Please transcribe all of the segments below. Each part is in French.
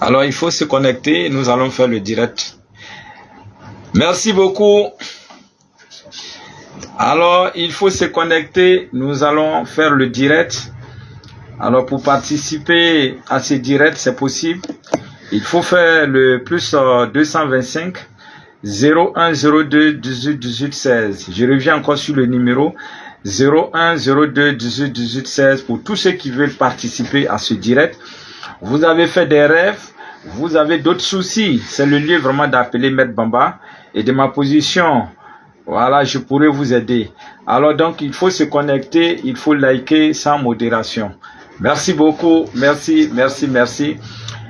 Alors, il faut se connecter. Nous allons faire le direct. Merci beaucoup. Alors, il faut se connecter. Nous allons faire le direct. Alors, pour participer à ce direct, c'est possible. Il faut faire le plus 225 01 02 18 18 16. Je reviens encore sur le numéro 01 02 18 18 16 pour tous ceux qui veulent participer à ce direct. Vous avez fait des rêves, vous avez d'autres soucis. C'est le lieu vraiment d'appeler Maître Bamba. Et de ma position, voilà, je pourrais vous aider. Alors donc, il faut se connecter, il faut liker sans modération. Merci beaucoup, merci, merci, merci.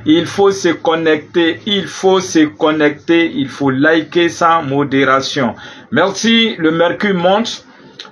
Il faut se connecter, il faut se connecter, il faut liker sans modération. Merci, le mercure monte.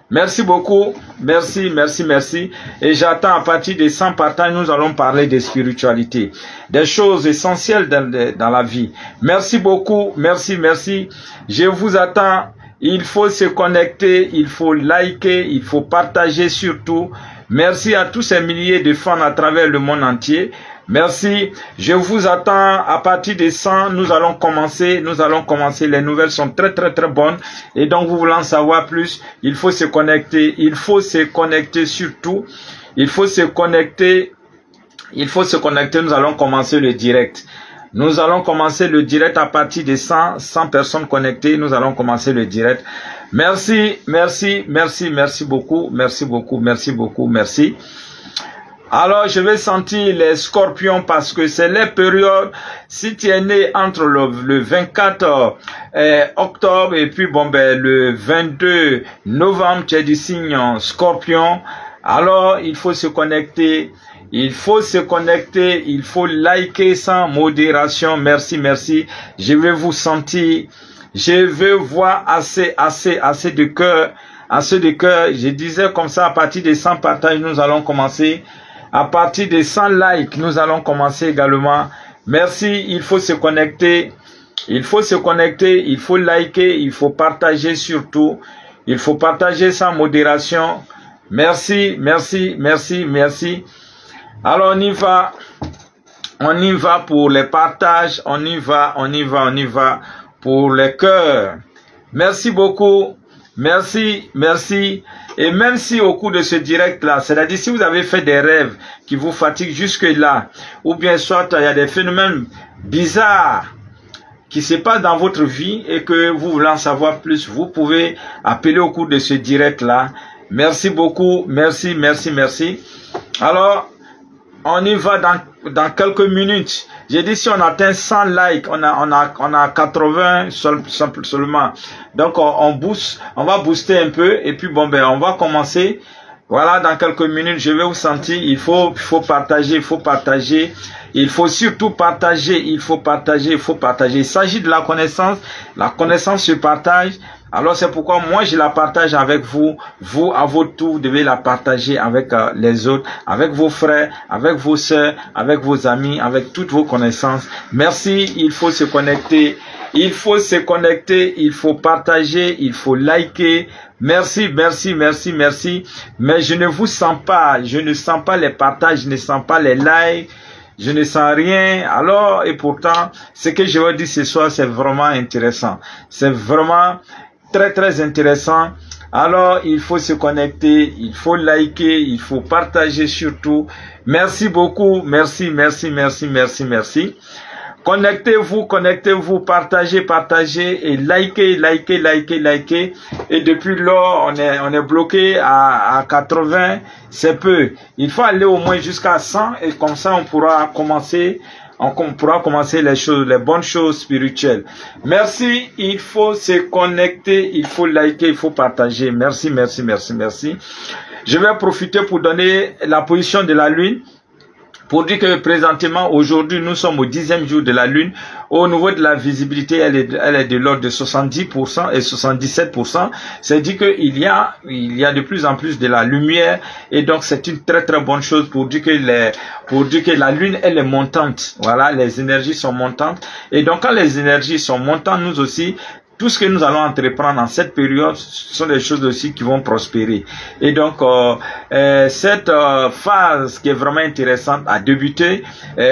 Merci beaucoup, merci, merci, merci. Et j'attends à partir de 100 partages, nous allons parler de spiritualité, des choses essentielles dans la vie. Merci beaucoup, merci, merci. Je vous attends. Il faut se connecter, il faut liker, il faut partager surtout. Merci à tous ces milliers de fans à travers le monde entier. Merci. Je vous attends à partir de 100. Nous allons commencer. Les nouvelles sont très, très, très bonnes. Et donc, vous voulez en savoir plus, il faut se connecter. Il faut se connecter surtout. Il faut se connecter. Il faut se connecter. Nous allons commencer le direct. Nous allons commencer le direct à partir de 100 personnes connectées. Nous allons commencer le direct. Merci, merci, merci, merci beaucoup. Merci beaucoup, merci beaucoup, merci. Alors, je vais sentir les scorpions parce que c'est les périodes. Si tu es né entre le 24 octobre et puis bon ben le 22 novembre, tu es du signe scorpion. Alors, il faut se connecter. Il faut se connecter. Il faut liker sans modération. Merci, merci. Je vais vous sentir. Je veux voir assez de cœur. Assez de cœur. Je disais comme ça, à partir de 100 partages, nous allons commencer. À partir de 100 likes, nous allons commencer également. Merci, il faut se connecter. Il faut se connecter, il faut liker, il faut partager surtout. Il faut partager sans modération. Merci, merci, merci, merci. Alors on y va. On y va pour les partages. On y va pour les cœurs. Merci beaucoup. Merci, merci. Et même si au cours de ce direct-là, c'est-à-dire si vous avez fait des rêves qui vous fatiguent jusque-là, ou bien soit il y a des phénomènes bizarres qui se passent dans votre vie et que vous voulez en savoir plus, vous pouvez appeler au cours de ce direct-là. Merci beaucoup, merci, merci, merci. Alors, on y va dans quelques minutes. J'ai dit si on atteint 100 likes, on a 80 seulement. Donc on va booster un peu et puis bon ben on va commencer. Voilà, dans quelques minutes, je vais vous sentir. Il faut partager, il faut partager. Il faut surtout partager, il faut partager, il faut partager. Il s'agit de la connaissance. La connaissance se partage. Alors c'est pourquoi moi je la partage avec vous. Vous à votre tour, vous devez la partager avec les autres, avec vos frères, avec vos sœurs, avec vos amis, avec toutes vos connaissances. Merci, il faut se connecter. Il faut se connecter, il faut partager, il faut liker. Merci, merci, merci, merci. Mais je ne vous sens pas, je ne sens pas les partages, je ne sens pas les likes. Je ne sens rien. Alors, et pourtant, ce que je vais dire ce soir, c'est vraiment intéressant. C'est vraiment très, très intéressant. Alors, il faut se connecter, il faut liker, il faut partager surtout. Merci beaucoup. Merci, merci, merci, merci, merci. Connectez-vous, partagez, partagez et likez, likez, likez, likez. Et depuis là, on est bloqué à 80, c'est peu. Il faut aller au moins jusqu'à 100 et comme ça on pourra commencer les choses, les bonnes choses spirituelles. Merci, il faut se connecter, il faut liker, il faut partager. Merci, merci, merci, merci. Je vais profiter pour donner la position de la Lune. Pour dire que présentement, aujourd'hui, nous sommes au 10e jour de la Lune. Au niveau de la visibilité, elle est de l'ordre de 70% et 77%. C'est-à-dire qu'il y a de plus en plus de la lumière. Et donc, c'est une très, très bonne chose pour dire que la Lune, elle est montante. Voilà, les énergies sont montantes. Et donc, quand les énergies sont montantes, nous aussi, tout ce que nous allons entreprendre en cette période, ce sont des choses aussi qui vont prospérer. Et donc, cette phase qui est vraiment intéressante a débuté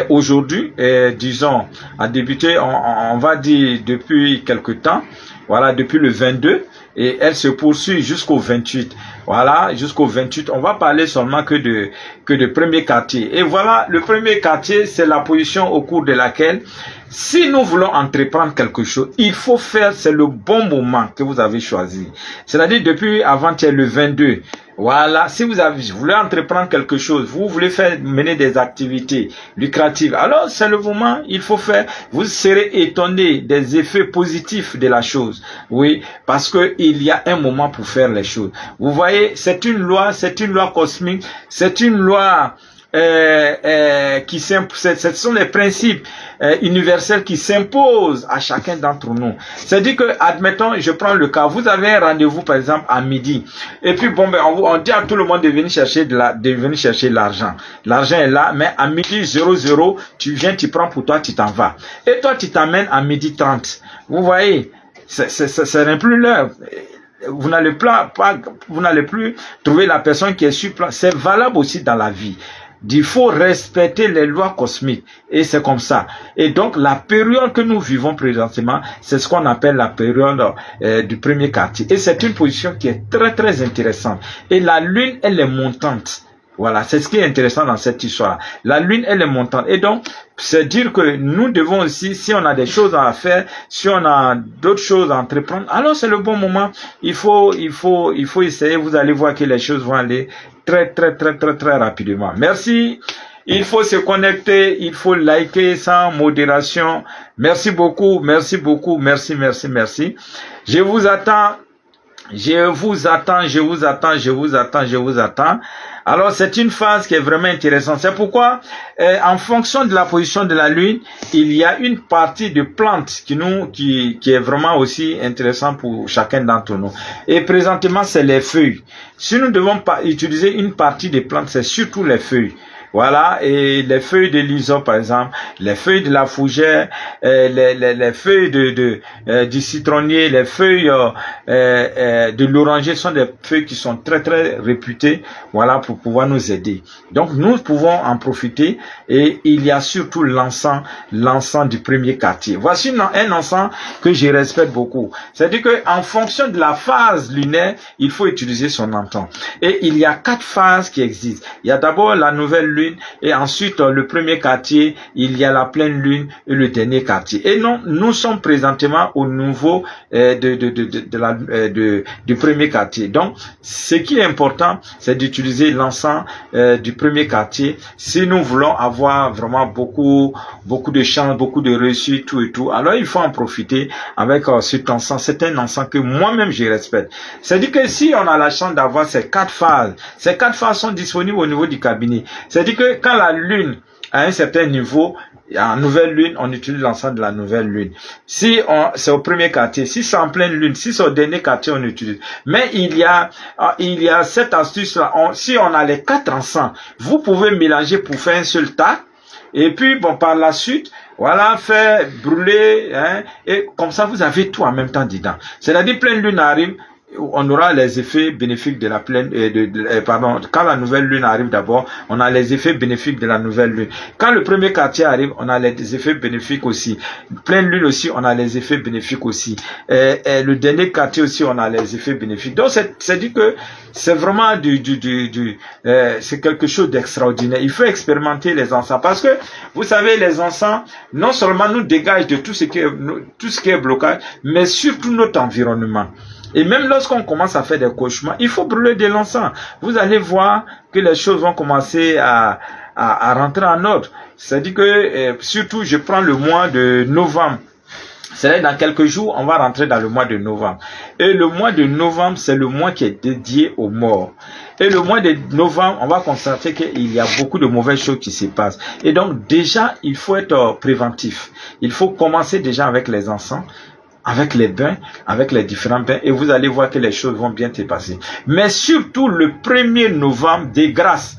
aujourd'hui, disons, a débuté, on va dire, depuis quelque temps, voilà, depuis le 22, et elle se poursuit jusqu'au 28. Voilà, jusqu'au 28, on va parler seulement que de premier quartier. Et voilà, le premier quartier, c'est la position au cours de laquelle, si nous voulons entreprendre quelque chose, il faut faire, c'est le bon moment que vous avez choisi. C'est-à-dire depuis avant-hier, le 22. Voilà, si vous voulez entreprendre quelque chose, vous voulez mener des activités lucratives, alors c'est le moment, il faut faire. Vous serez étonné des effets positifs de la chose. Oui, parce que il y a un moment pour faire les choses. Vous voyez, c'est une loi cosmique, c'est une loi ce sont les principes universels qui s'imposent à chacun d'entre nous. C'est-à-dire que, admettons, je prends le cas, vous avez un rendez-vous par exemple à midi, et puis bon, ben, on dit à tout le monde de venir chercher l'argent. L'argent est là, mais à midi 00, tu viens, tu prends pour toi, tu t'en vas. Et toi, tu t'amènes à midi 30. Vous voyez, ce n'est plus l'heure. Vous n'allez plus trouver la personne qui est sur place. C'est valable aussi dans la vie. Il faut respecter les lois cosmiques. Et c'est comme ça. Et donc, la période que nous vivons présentement, c'est ce qu'on appelle la période du premier quartier. Et c'est une position qui est très, très intéressante. Et la lune, elle est montante. Voilà, c'est ce qui est intéressant dans cette histoire. La lune, elle est montante. Et donc, c'est dire que nous devons aussi, si on a des choses à faire, si on a d'autres choses à entreprendre, alors c'est le bon moment. Il faut essayer. Vous allez voir que les choses vont aller très, très, très, très, très rapidement. Merci. Il faut se connecter, il faut liker sans modération. Merci beaucoup, merci beaucoup, merci, merci, merci. Je vous attends. Je vous attends. Alors, c'est une phase qui est vraiment intéressante. C'est pourquoi, en fonction de la position de la Lune, il y a une partie de plantes qui est vraiment aussi intéressante pour chacun d'entre nous. Et présentement, c'est les feuilles. Si nous devons pas utiliser une partie des plantes, c'est surtout les feuilles. Voilà, et les feuilles de l'hysope, par exemple, les feuilles de la fougère, les feuilles du citronnier, les feuilles de l'oranger sont des feuilles qui sont très très réputées, voilà, pour pouvoir nous aider. Donc nous pouvons en profiter, et il y a surtout l'encens du premier quartier. Voici un encens que je respecte beaucoup. C'est-à-dire que en fonction de la phase lunaire, il faut utiliser son encens. Et il y a 4 phases qui existent. Il y a d'abord la nouvelle lune, et ensuite le premier quartier, il y a la pleine lune et le dernier quartier. Et non, nous sommes présentement au niveau du premier quartier. Donc, ce qui est important, c'est d'utiliser l'encens du premier quartier si nous voulons avoir vraiment beaucoup de chance, beaucoup de réussite, tout et tout. Alors, il faut en profiter avec cet encens. C'est un encens que moi-même je respecte. C'est-à-dire que si on a la chance d'avoir ces 4 phases sont disponibles au niveau du cabinet. C'est-à-dire que quand la lune à un certain niveau, en nouvelle lune, on utilise l'encens de la nouvelle lune. Si c'est au premier quartier, si c'est en pleine lune, si c'est au dernier quartier, on utilise. Mais il y a cette astuce-là. Si on a les 4 encens, vous pouvez mélanger pour faire un seul tas. Et puis, bon, par la suite, voilà, faire brûler, hein, et comme ça, vous avez tout en même temps dedans. C'est-à-dire, pleine lune arrive, on aura les effets bénéfiques de la pleine, quand la nouvelle lune arrive d'abord, on a les effets bénéfiques de la nouvelle lune. Quand le premier quartier arrive, on a les effets bénéfiques aussi. Pleine lune aussi, on a les effets bénéfiques aussi. Et le dernier quartier aussi, on a les effets bénéfiques. Donc, c'est dit que c'est vraiment c'est quelque chose d'extraordinaire. Il faut expérimenter les encens parce que, vous savez, les encens, non seulement nous dégagent de tout ce qui est blocage, mais surtout notre environnement. Et même lorsqu'on commence à faire des cauchemars, il faut brûler de l'encens. Vous allez voir que les choses vont commencer à rentrer en ordre. C'est-à-dire que, surtout, je prends le mois de novembre. C'est-à-dire dans quelques jours, on va rentrer dans le mois de novembre. Et le mois de novembre, c'est le mois qui est dédié aux morts. Et le mois de novembre, on va constater qu'il y a beaucoup de mauvaises choses qui se passent. Et donc, déjà, il faut être préventif. Il faut commencer déjà avec les encens, avec les bains, avec les différents bains, et vous allez voir que les choses vont bien se passer. Mais surtout le 1er novembre, des grâces,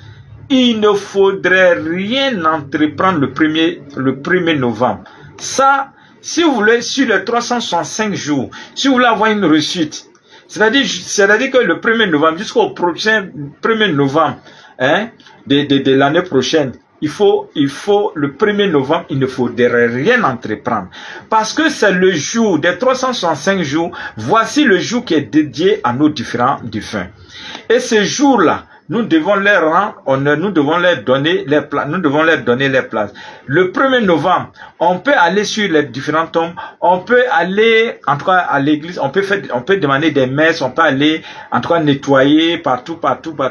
il ne faudrait rien entreprendre le 1er novembre. Ça, si vous voulez, sur les 365 jours, si vous voulez avoir une réussite, c'est-à-dire que le 1er novembre jusqu'au prochain 1er novembre hein, de l'année prochaine, il faut le 1er novembre, il ne faudrait rien entreprendre. Parce que c'est le jour des 365 jours, voici le jour qui est dédié à nos différents défunts. Et ce jour-là, nous devons leur rendre honneur, nous devons leur donner les places, Le 1er novembre, on peut aller sur les différents tombes, on peut aller, en tout cas, à l'église, on peut demander des messes, on peut aller, en tout cas, nettoyer partout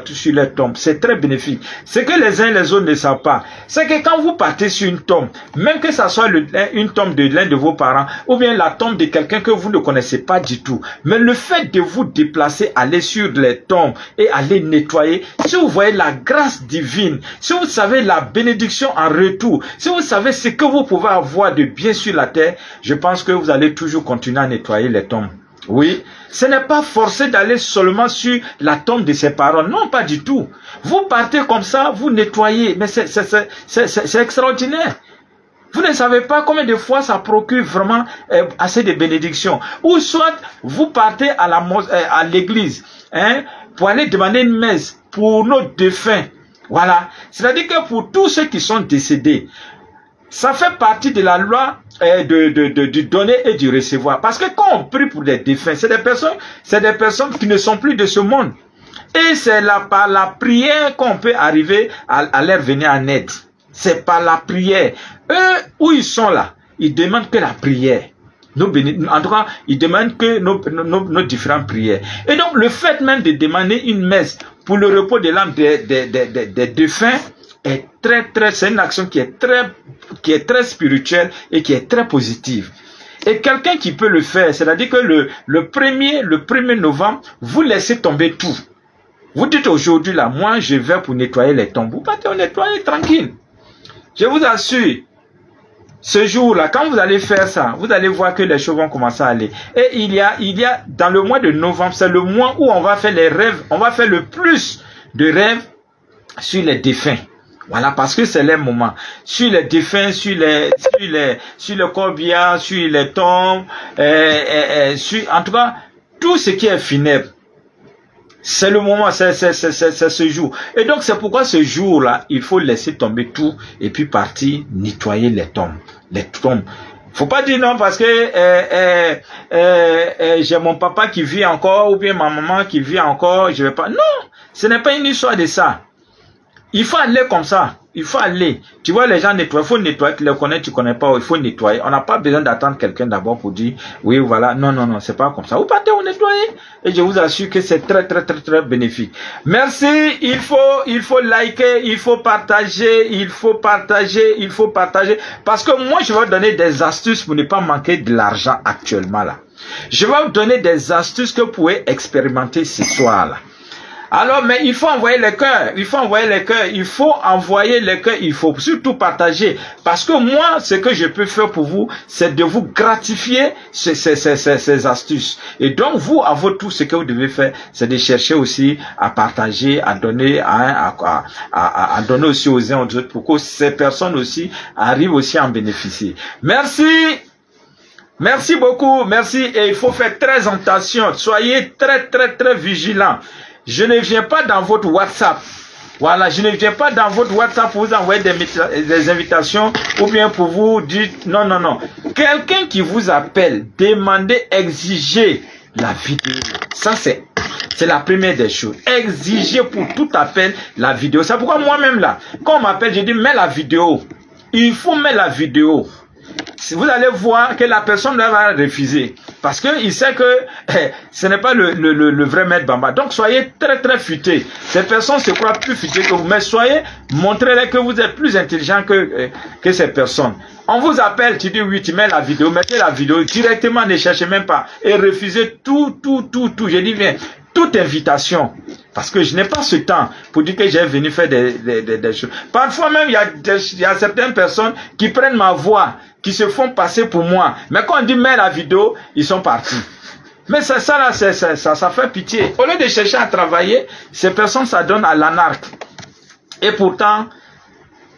sur les tombes. C'est très bénéfique. Ce que les uns et les autres ne savent pas, c'est que quand vous partez sur une tombe, même que ça soit une tombe de l'un de vos parents, ou bien la tombe de quelqu'un que vous ne connaissez pas du tout, mais le fait de vous déplacer, aller sur les tombes et aller nettoyer, si vous voyez la grâce divine, si vous savez la bénédiction en retour, si vous savez ce que vous pouvez avoir de bien sur la terre, je pense que vous allez toujours continuer à nettoyer les tombes. Oui, ce n'est pas forcé d'aller seulement sur la tombe de ses parents. Non, pas du tout. Vous partez comme ça, vous nettoyez. Mais c'est extraordinaire. Vous ne savez pas combien de fois ça procure vraiment assez de bénédictions. Ou soit vous partez à l'église hein, pour aller demander une messe pour nos défunts. Voilà. C'est-à-dire que pour tous ceux qui sont décédés, ça fait partie de la loi du donner et du recevoir. Parce que quand on prie pour des défunts, c'est des personnes qui ne sont plus de ce monde. Et c'est par la prière qu'on peut arriver à leur venir en aide. C'est par la prière. Eux, où ils sont là, ils demandent que la prière. En tout cas, ils demandent que nos différentes prières. Et donc, le fait même de demander une messe pour le repos de l'âme des défunts est c'est une action qui est très spirituelle et qui est très positive. Et quelqu'un qui peut le faire, c'est-à-dire que le 1er novembre, vous laissez tomber tout. Vous dites aujourd'hui là, moi je vais pour nettoyer les tombes. Vous partez nettoyer tranquille. Je vous assure, ce jour-là, quand vous allez faire ça, vous allez voir que les choses vont commencer à aller. Et il y a dans le mois de novembre, c'est le mois où on va faire les rêves, on va faire le plus de rêves sur les défunts. Voilà, parce que c'est les moments. Sur les défunts, sur le corbillard, sur les tombes, en tout cas, tout ce qui est funèbre. C'est le moment, c'est ce jour. Et donc, c'est pourquoi ce jour-là, il faut laisser tomber tout et puis partir nettoyer les tombes. Faut pas dire non parce que j'ai mon papa qui vit encore ou bien ma maman qui vit encore, je vais pas. Non, ce n'est pas une histoire de ça. Il faut aller comme ça. Il faut aller. Tu vois, les gens nettoient. Il faut nettoyer. Tu les connais, tu connais pas. Il faut nettoyer. On n'a pas besoin d'attendre quelqu'un d'abord pour dire, oui, voilà. Non, non, non, c'est pas comme ça. Vous partez, vous nettoyez. Et je vous assure que c'est très, très, très, très bénéfique. Merci. Il faut liker, il faut partager, il faut partager, il faut partager. Parce que moi, je vais vous donner des astuces pour ne pas manquer de l'argent actuellement là. Je vais vous donner des astuces que vous pouvez expérimenter ce soir là. Alors, mais il faut envoyer les cœurs, il faut envoyer les cœurs, il faut envoyer les cœurs, il faut surtout partager. Parce que moi, ce que je peux faire pour vous, c'est de vous gratifier ces astuces. Et donc, vous, à votre tour, ce que vous devez faire, c'est de chercher aussi à partager, à donner, à donner aussi aux uns aux autres pour que ces personnes aussi arrivent aussi à en bénéficier. Merci. Merci beaucoup, merci. Et il faut faire très attention. Soyez très, très, très vigilants. Je ne viens pas dans votre WhatsApp. Voilà, je ne viens pas dans votre WhatsApp pour vous envoyer des invitations ou bien pour vous dire non, non, non. Quelqu'un qui vous appelle, demandez, exigez la vidéo. Ça, c'est la première des choses. Exigez pour tout appel la vidéo. C'est pourquoi moi-même là, quand on m'appelle, je dis mets la vidéo. Il faut mettre la vidéo. Vous allez voir que la personne va refuser. Parce qu'il sait que ce n'est pas le vrai maître Bamba. Donc soyez très très futés. Ces personnes se croient plus futées que vous. Mais soyez, montrez-les que vous êtes plus intelligent que ces personnes. On vous appelle, tu dis oui, tu mets la vidéo, mettez la vidéo directement, ne cherchez même pas. Et refusez tout. Je dis bien, toute invitation. Parce que je n'ai pas ce temps pour dire que j'ai venu faire des choses. Parfois même, il y a certaines personnes qui prennent ma voix, qui se font passer pour moi. Mais quand on dit mets la vidéo, ils sont partis. Mais ça là, ça fait pitié. Au lieu de chercher à travailler, ces personnes s'adonnent à l'anarque. Et pourtant,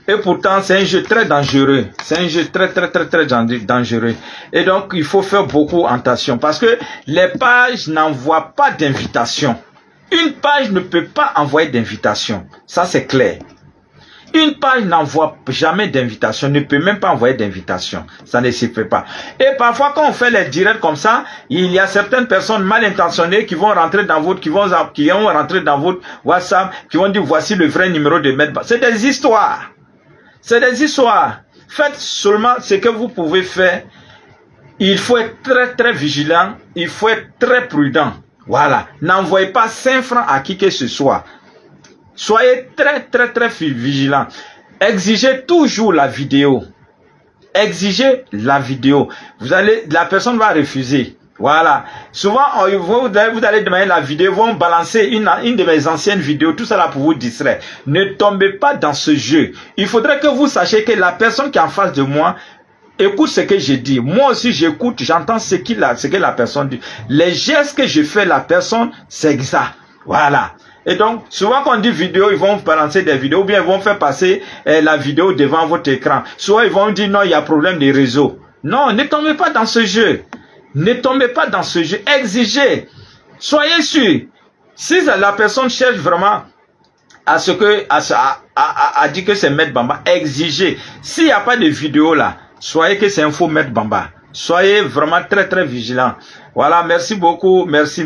Et pourtant, c'est un jeu très dangereux. C'est un jeu très dangereux. Et donc, il faut faire beaucoup attention parce que les pages n'envoient pas d'invitation. Une page ne peut pas envoyer d'invitation. Ça, c'est clair. Une page n'envoie jamais d'invitation, ne peut même pas envoyer d'invitation. Ça ne se fait pas. Et parfois, quand on fait les directs comme ça, il y a certaines personnes mal intentionnées qui vont rentrer dans votre, qui vont rentrer dans votre WhatsApp, qui vont dire voici le vrai numéro de Maître Bamba. C'est des histoires. C'est des histoires. Faites seulement ce que vous pouvez faire. Il faut être très vigilant. Il faut être très prudent. Voilà. N'envoyez pas 5 francs à qui que ce soit. Soyez très vigilant. Exigez toujours la vidéo. Exigez la vidéo. La personne va refuser. Voilà. Souvent, vous allez demander la vidéo, vont balancer une de mes anciennes vidéos, tout ça là pour vous distraire. Ne tombez pas dans ce jeu. Il faudrait que vous sachiez que la personne qui est en face de moi écoute ce que je dis. Moi aussi, j'écoute, j'entends ce que la personne dit. Les gestes que je fais, la personne, c'est ça. Voilà. Et donc, souvent quand on dit vidéo, ils vont balancer des vidéos, ou bien ils vont faire passer la vidéo devant votre écran. Soit ils vont dire non, il y a problème des réseaux. Non, ne tombez pas dans ce jeu. Ne tombez pas dans ce jeu. Exigez. Soyez sûr. Si la personne cherche vraiment à dire que c'est Maître Bamba, exigez. S'il n'y a pas de vidéo là, soyez que c'est un faux Maître Bamba. Soyez vraiment très vigilant. Voilà, merci beaucoup, merci.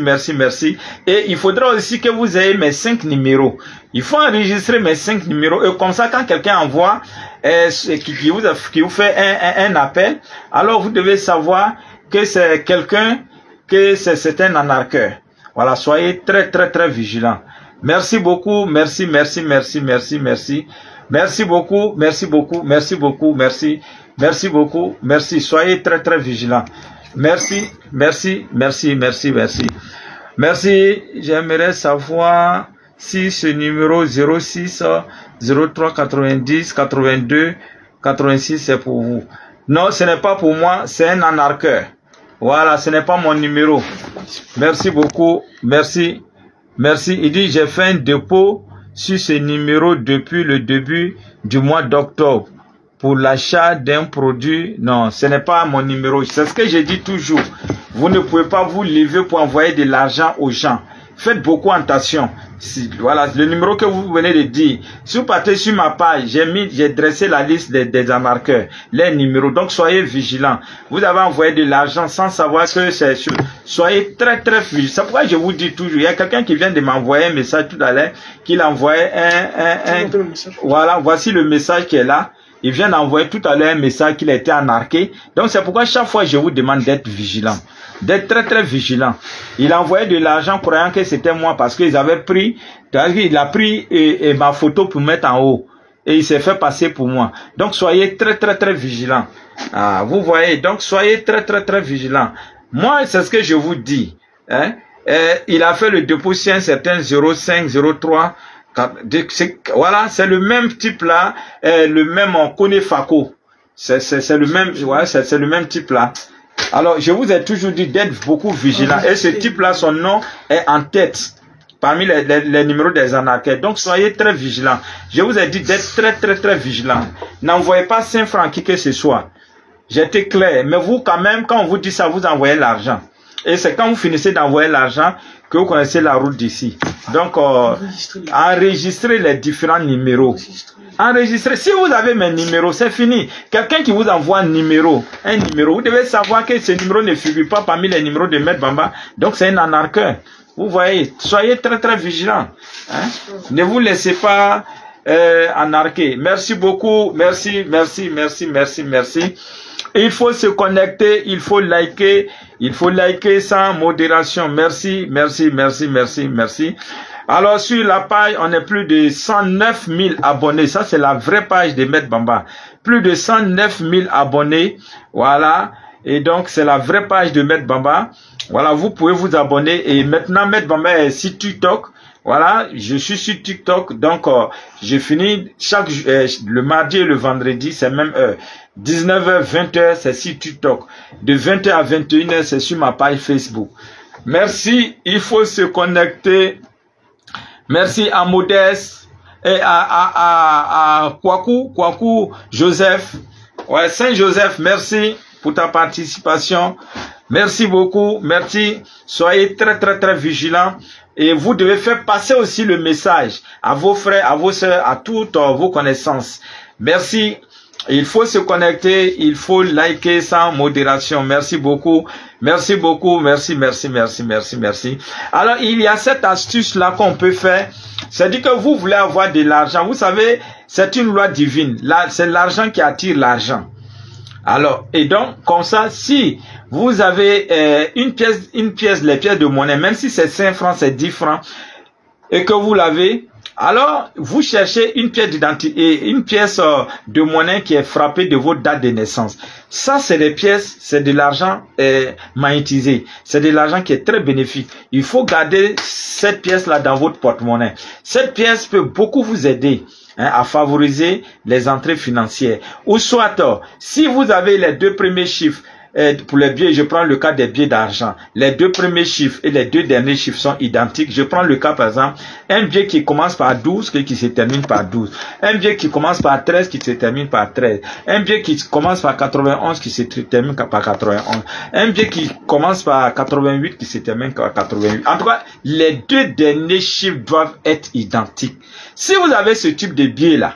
Et il faudra aussi que vous ayez mes 5 numéros. Il faut enregistrer mes 5 numéros. Et comme ça, quand quelqu'un envoie, qui vous fait un appel, alors vous devez savoir que c'est quelqu'un, que c'est un anarcheur. Voilà, soyez très vigilant. Merci beaucoup, merci. Merci beaucoup, merci. Soyez très vigilant. Merci. J'aimerais savoir si ce numéro 06 03 90 82 86 c'est pour vous. Non, ce n'est pas pour moi, c'est un anarcheur. Voilà, ce n'est pas mon numéro. Merci beaucoup, merci. Il dit, j'ai fait un dépôt sur ce numéro depuis le début du mois d'octobre pour l'achat d'un produit. Non, ce n'est pas mon numéro. C'est ce que je dis toujours. Vous ne pouvez pas vous lever pour envoyer de l'argent aux gens. Faites beaucoup attention. Voilà, le numéro que vous venez de dire. Si vous partez sur ma page, j'ai dressé la liste des anarcheurs, les numéros. Donc, soyez vigilants. Vous avez envoyé de l'argent sans savoir que c'est sûr. Soyez très vigilants. C'est pourquoi je vous dis toujours, il y a quelqu'un qui vient de m'envoyer un message tout à l'heure, qu'il envoyait voilà, voici le message qui est là. Il vient d'envoyer tout à l'heure un message qu'il a été anarqué. Donc, c'est pourquoi chaque fois, je vous demande d'être vigilant. D'être très vigilant. Il a envoyé de l'argent croyant que c'était moi parce qu'ils avaient pris, il a pris ma photo pour mettre en haut. Et il s'est fait passer pour moi. Donc, soyez très vigilant. Ah, vous voyez, donc soyez très vigilant. Moi, c'est ce que je vous dis. Hein? Il a fait le dépôt sur un certain 05, 03. Voilà, c'est le même type là, le même, on connaît Faco. C'est le même, ouais, c'est le même type là. Alors, je vous ai toujours dit d'être beaucoup vigilant. Et ce type là, son nom est en tête parmi les numéros des anarcheurs. Donc, soyez très vigilants. Je vous ai dit d'être très vigilant. N'envoyez pas 5 francs à qui que ce soit. J'étais clair. Mais vous, quand même, quand on vous dit ça, vous envoyez l'argent. Et c'est quand vous finissez d'envoyer l'argent que vous connaissez la route d'ici. Donc, enregistrez les différents numéros. Enregistrez. Si vous avez mes numéros, c'est fini. Quelqu'un qui vous envoie un numéro, vous devez savoir que ce numéro ne figure pas parmi les numéros de Maître Bamba. Donc, c'est un anarcheur. Vous voyez, soyez très vigilants. Hein? Ne vous laissez pas anarquer. Merci beaucoup. Merci. Il faut se connecter, il faut liker sans modération. Merci. Alors, sur la page, on est plus de 109 000 abonnés. Ça, c'est la vraie page de Maître Bamba. Plus de 109 000 abonnés. Voilà. Et donc, c'est la vraie page de Maître Bamba. Voilà, vous pouvez vous abonner. Et maintenant, Maître Bamba est sur TikTok. Voilà, je suis sur TikTok. Donc, je finis le mardi et le vendredi, c'est même heure. 19h, 20h, c'est sur TikTok. De 20h à 21h, c'est sur ma page Facebook. Merci, il faut se connecter. Merci à Modeste. et à Kwaku Joseph. Ouais, Saint-Joseph, merci pour ta participation. Merci beaucoup, merci. Soyez très vigilants. Et vous devez faire passer aussi le message à vos frères, à vos sœurs, à toutes vos connaissances. Merci. Il faut se connecter, il faut liker sans modération. Merci beaucoup. Merci beaucoup. Merci. Alors, il y a cette astuce-là qu'on peut faire. C'est-à-dire que vous voulez avoir de l'argent. Vous savez, c'est une loi divine. Là, c'est l'argent qui attire l'argent. Alors, et donc, comme ça, si vous avez une pièce, les pièces de monnaie, même si c'est 5 francs, c'est 10 francs, et que vous l'avez, alors, vous cherchez une pièce d'identité, une pièce de monnaie qui est frappée de votre date de naissance. Ça, c'est des pièces, c'est de l'argent magnétisé. C'est de l'argent qui est très bénéfique. Il faut garder cette pièce-là dans votre porte-monnaie. Cette pièce peut beaucoup vous aider à favoriser les entrées financières. Ou soit, si vous avez les 2 premiers chiffres, pour les billets, je prends le cas des billets d'argent. Les 2 premiers chiffres et les 2 derniers chiffres sont identiques. Je prends le cas, par exemple, un billet qui commence par 12 et qui se termine par 12. Un billet qui commence par 13 qui se termine par 13. Un billet qui commence par 91 qui se termine par 91. Un billet qui commence par 88 qui se termine par 88. En tout cas, les 2 derniers chiffres doivent être identiques. Si vous avez ce type de billet-là,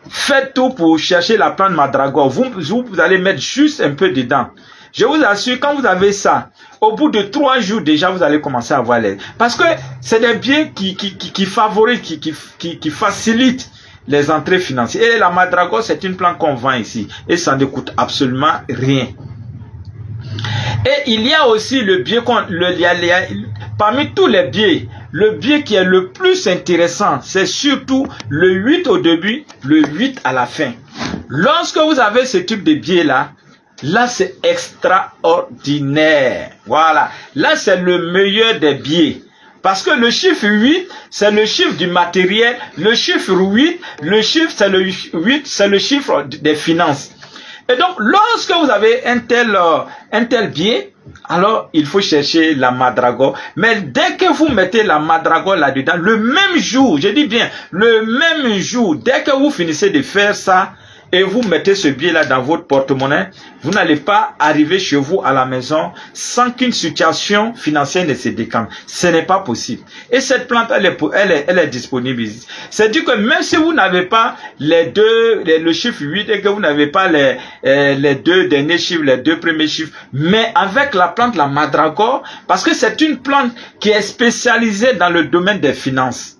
faites tout pour chercher la plante mandragore. Vous allez mettre juste un peu dedans. Je vous assure, quand vous avez ça, au bout de 3 jours déjà, vous allez commencer à voir les... Parce que c'est des biens qui favorisent, qui facilitent les entrées financières. Et la mandragore, c'est une plante qu'on vend ici. Et ça ne coûte absolument rien. Et il y a aussi le biais, parmi tous les biais, le biais qui est le plus intéressant, c'est surtout le 8 au début, le 8 à la fin. Lorsque vous avez ce type de biais-là, là c'est extraordinaire. Voilà, là c'est le meilleur des biais. Parce que le chiffre 8, c'est le chiffre du matériel. Le chiffre 8, c'est le chiffre des finances. Et donc, lorsque vous avez un tel biais, alors il faut chercher la mandragore. Mais dès que vous mettez la mandragore là-dedans, le même jour, je dis bien, le même jour, dès que vous finissez de faire ça, et vous mettez ce billet-là dans votre porte-monnaie, vous n'allez pas arriver chez vous à la maison sans qu'une situation financière ne se décante. Ce n'est pas possible. Et cette plante, elle est disponible ici. C'est-à-dire que même si vous n'avez pas le chiffre 8 et que vous n'avez pas les 2 derniers chiffres, les 2 premiers chiffres, mais avec la plante, la mandragore, parce que c'est une plante qui est spécialisée dans le domaine des finances.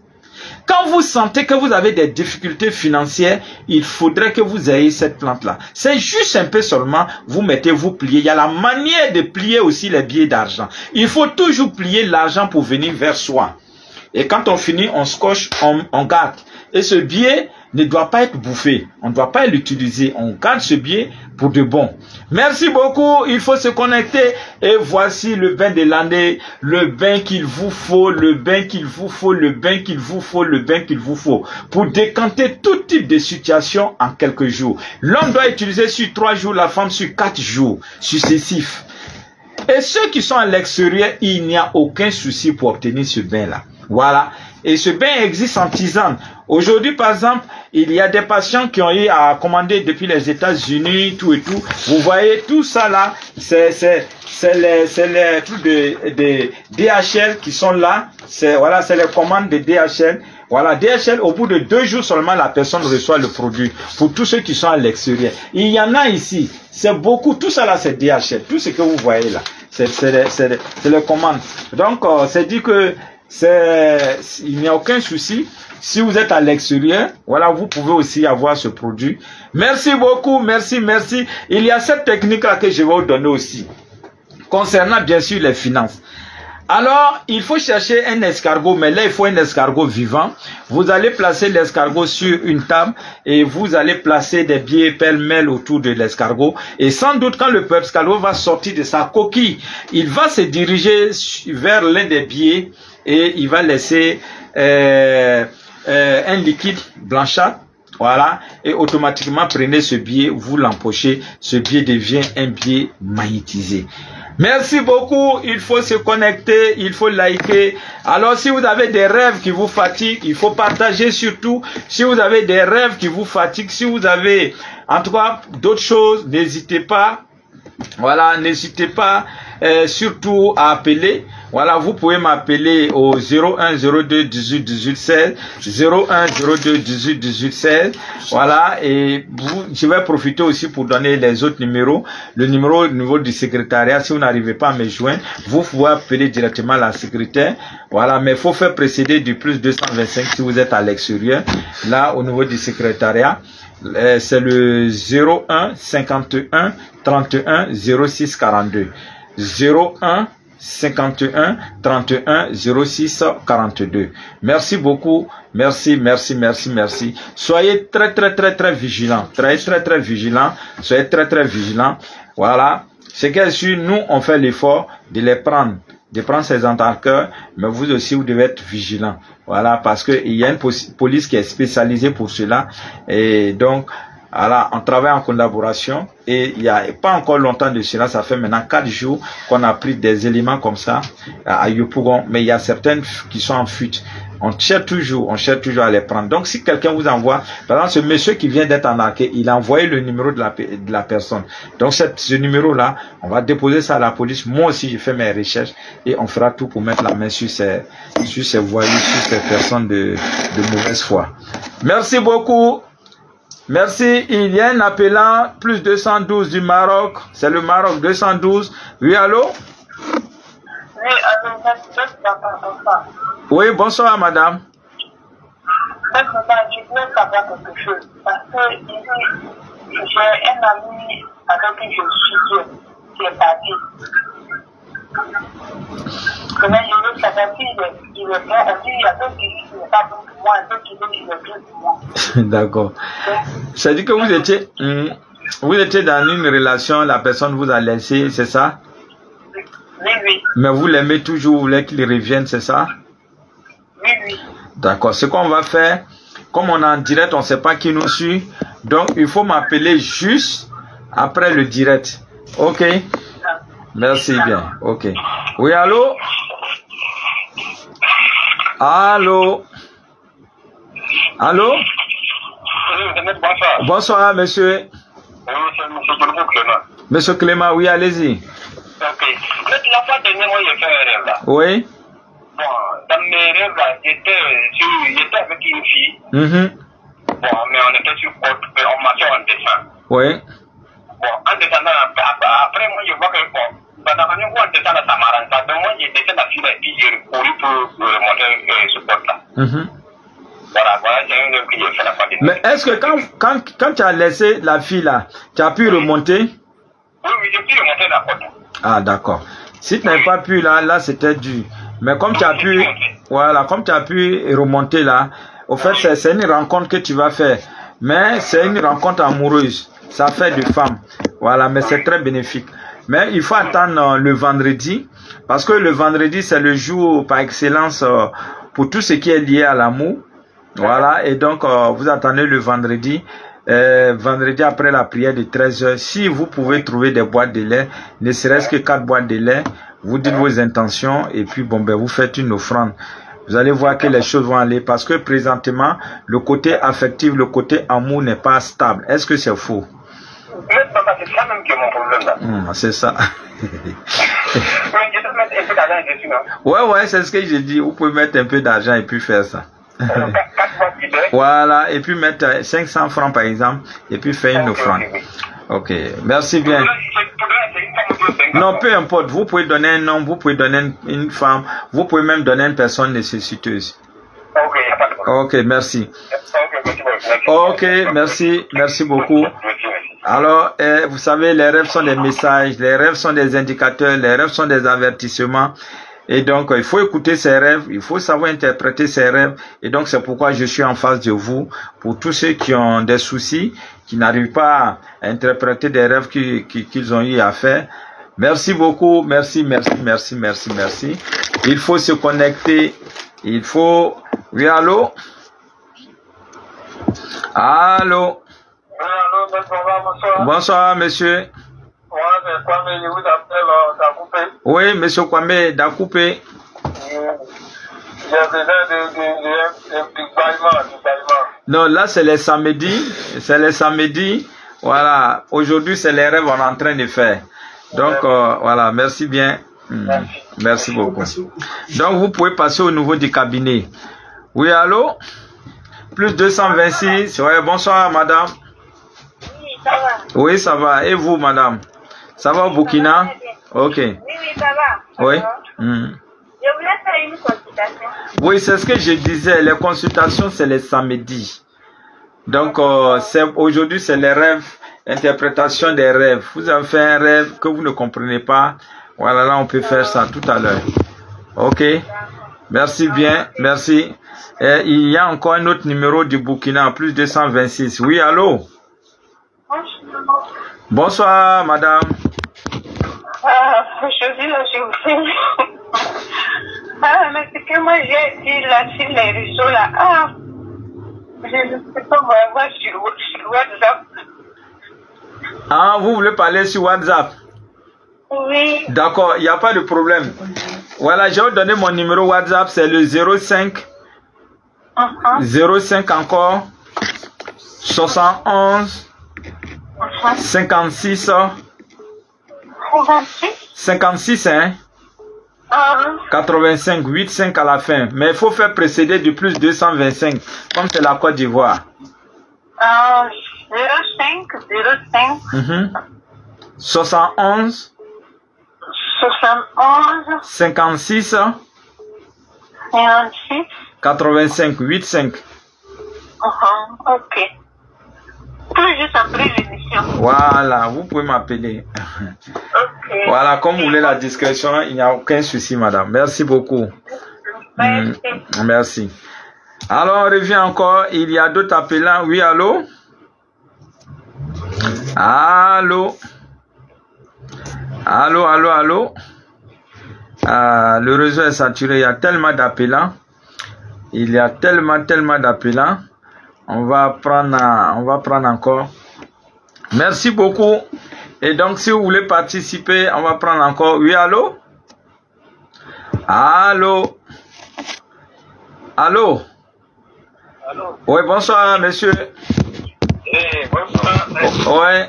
Quand vous sentez que vous avez des difficultés financières, il faudrait que vous ayez cette plante-là. C'est juste un peu seulement, vous pliez. Il y a la manière de plier aussi les billets d'argent. Il faut toujours plier l'argent pour venir vers soi. Et quand on finit, on scotche, on garde. Et ce billet ne doit pas être bouffé. On ne doit pas l'utiliser. On garde ce billet pour de bon. Merci beaucoup. Il faut se connecter. Et voici le bain de l'année. Le bain qu'il vous faut. Le bain qu'il vous faut. Le bain qu'il vous faut. Le bain qu'il vous faut. Pour décanter tout type de situation en quelques jours. L'homme doit utiliser sur 3 jours. La femme sur 4 jours successifs. Et ceux qui sont à l'extérieur, il n'y a aucun souci pour obtenir ce bain-là. Voilà. Et ce bain existe en tisane. Aujourd'hui, par exemple, il y a des patients qui ont eu à commander depuis les États-Unis, tout et tout. Vous voyez, tout ça là, c'est les trucs de DHL qui sont là. Voilà, c'est les commandes de DHL. Voilà, DHL, au bout de 2 jours seulement, la personne reçoit le produit. Pour tous ceux qui sont à l'extérieur. Il y en a ici. C'est beaucoup. Tout ça là, c'est DHL. Tout ce que vous voyez là, c'est les commandes. Donc, c'est dit que il n'y a aucun souci. Si vous êtes à l'extérieur, voilà, vous pouvez aussi avoir ce produit. Merci beaucoup, merci. Il y a cette technique-là que je vais vous donner aussi. Concernant bien sûr les finances. Alors, il faut chercher un escargot, mais là, il faut un escargot vivant. Vous allez placer l'escargot sur une table et vous allez placer des billets pêle-mêle autour de l'escargot. Et sans doute, quand le escargot va sortir de sa coquille, il va se diriger vers l'un des billets et il va laisser un liquide blanchâtre Voilà, et automatiquement prenez ce billet, vous l'empochez, ce billet devient un billet magnétisé. Merci beaucoup, il faut se connecter, il faut liker. Alors si vous avez des rêves qui vous fatiguent, il faut partager surtout. Si vous avez des rêves qui vous fatiguent, si vous avez en tout cas d'autres choses, n'hésitez pas. Voilà, n'hésitez pas surtout à appeler. Voilà, vous pouvez m'appeler au 01 02 18 18 16, 01 02 18 18 16. Voilà, et je vais profiter aussi pour donner les autres numéros. Le numéro au niveau du secrétariat, si vous n'arrivez pas à me joindre, vous pouvez appeler directement la secrétaire. Voilà, mais il faut faire précéder du plus 225 si vous êtes à l'extérieur. Là, au niveau du secrétariat, c'est le 01 51 31 06 42. 01 51 31 06 42. Merci beaucoup. Merci. Soyez très vigilants. Très vigilants. Soyez très vigilants. Voilà. C'est que si nous, on fait l'effort de les prendre, de prendre ces attaqueurs, mais vous aussi, vous devez être vigilants. Voilà, parce que il y a une police qui est spécialisée pour cela. Et donc, voilà, on travaille en collaboration et il n'y a pas encore longtemps de cela, ça fait maintenant 4 jours qu'on a pris des éléments comme ça à Yopougon, mais il y a certaines qui sont en fuite. On cherche toujours à les prendre. Donc si quelqu'un vous envoie, par exemple ce monsieur qui vient d'être embarqué, il a envoyé le numéro de la personne. Donc ce numéro-là, on va déposer ça à la police. Moi aussi, j'ai fait mes recherches et on fera tout pour mettre la main sur ces voyous, sur ces personnes de mauvaise foi. Merci beaucoup. Merci. Il y a un appelant plus 212 du Maroc. C'est le Maroc 212. Oui, allô? Oui, allô, oui, bonsoir, madame. Je voulais savoir quelque chose. Parce que j'ai un ami avec qui je suis qui est parti. Mais je veux savoir s'il est bon. Il y a d'autres qui disent qu'il n'est pas bon pour moi, d'autres qui disent qu'il est bien pour moi. D'accord. Ça dit que vous étiez dans une relation, la personne vous a laissé, c'est ça? Oui. Mais vous l'aimez toujours, vous voulez qu'il revienne, c'est ça? Oui. D'accord. Ce qu'on va faire, comme on est en direct, on ne sait pas qui nous suit, donc il faut m'appeler juste après le direct. Ok? Merci bien. Ok. Oui, allô? Allô? Allô? Bonsoir, monsieur. Monsieur Clément, oui, allez-y. Ok. La fois dernière, moi, j'ai fait un rêve là. Oui. Bon, dans mes rêves là, j'étais avec une fille. Bon, mais on était sur côte, on marchait en descend. Oui. Bon, en descendant, après moi, je vois que bon, pendant que nous on descend là, ça m'arrange pas. Donc moi, j'ai descendu la fille et puis j'ai couru pour remonter ce côte là. Voilà, c'est un rêve que j'ai fait la fois dernière. Mais est-ce que quand tu as laissé la fille là, tu as pu remonter? Oui, j'ai pu remonter la côte. Ah, d'accord. Si tu n'avais pas pu là c'était dur. Mais comme tu as pu, voilà, comme tu as pu remonter là, au fait, c'est une rencontre que tu vas faire. Mais c'est une rencontre amoureuse. Ça fait de femmes. Voilà, mais c'est très bénéfique. Mais il faut attendre le vendredi. Parce que le vendredi, c'est le jour par excellence pour tout ce qui est lié à l'amour. Voilà, et donc vous attendez le vendredi. Vendredi après la prière de 13h, si vous pouvez trouver des boîtes de lait, ne serait-ce que 4 boîtes de lait, vous dites vos intentions et puis bon ben vous faites une offrande. Vous allez voir que les choses vont aller parce que présentement le côté affectif, le côté amour n'est pas stable. Est-ce que c'est faux? C'est ça même qui est mon problème là. C'est ça. Je dois mettre un peu d'argent dessus, non? Ouais, c'est ce que j'ai dit. Vous pouvez mettre un peu d'argent et puis faire ça. Voilà, et puis mettre 500 francs par exemple, et puis faire une offrande. Ok, merci bien. Non, peu importe, vous pouvez donner un homme, vous pouvez donner une femme, vous pouvez même donner une personne nécessiteuse. Ok, merci. Ok, merci beaucoup. Alors, vous savez, les rêves sont des messages, les rêves sont des indicateurs, les rêves sont des avertissements. Et donc, il faut écouter ces rêves, il faut savoir interpréter ces rêves. Et donc, c'est pourquoi je suis en face de vous. Pour tous ceux qui ont des soucis, qui n'arrivent pas à interpréter des rêves qu'ils ont eu à faire. Merci beaucoup, merci. Il faut se connecter, il faut... Oui, allô? Allô? Oui, allô, bonsoir. Bonsoir, monsieur. Ouais, c'est Kwame, je vous appelle Dakoupé. Oui, monsieur Kwame Dakoupé. J'ai besoin de bâillement. Non, là, c'est les samedis. C'est les samedis. Voilà. Aujourd'hui, c'est les rêves qu'on est en train de faire. Donc, voilà. Merci bien. Merci beaucoup. Donc, vous pouvez passer au niveau du cabinet. Oui, allô? Plus 226. Ouais, bonsoir, madame. Oui, ça va. Oui, ça va. Et vous, madame? Ça va au Burkina? Ok. Oui, ça va. Oui. Je voulais faire une consultation. Oui, c'est ce que je disais. Les consultations, c'est les samedis. Donc, aujourd'hui, c'est les rêves, interprétation des rêves. Vous avez fait un rêve que vous ne comprenez pas. Voilà, là, on peut faire ça tout à l'heure. Ok. Merci bien. Merci. Et il y a encore un autre numéro du Burkina, plus 226. Oui, allô? Bonsoir, madame. Je dis là, je vous fais. Mais c'est que moi, j'ai dit là, sur les réseaux là. Je ne sais pas voir sur WhatsApp. Ah, vous voulez parler sur WhatsApp? Oui. D'accord, il n'y a pas de problème. Voilà, je vais vous donner mon numéro WhatsApp, c'est le 05 05 encore 71 56 56 hein 85 85 à la fin. Mais il faut faire précéder du plus 225 comme c'est la Côte d'Ivoire. 05 71 56 56 85 85. Ok. Tout juste après l'émission. Voilà, vous pouvez m'appeler. Ok. Voilà, comme vous voulez la discrétion, il n'y a aucun souci, madame. Merci beaucoup. Merci. Merci. Alors, on revient encore. Il y a d'autres appelants. Oui, allô? Allô? Allô? Le réseau est saturé. Il y a tellement d'appelants. Il y a tellement d'appelants. On va prendre encore. Merci beaucoup. Et donc, si vous voulez participer, on va prendre encore. Oui, allô? Allô? Allô? Oui, bonsoir, monsieur. Bonsoir. Oui.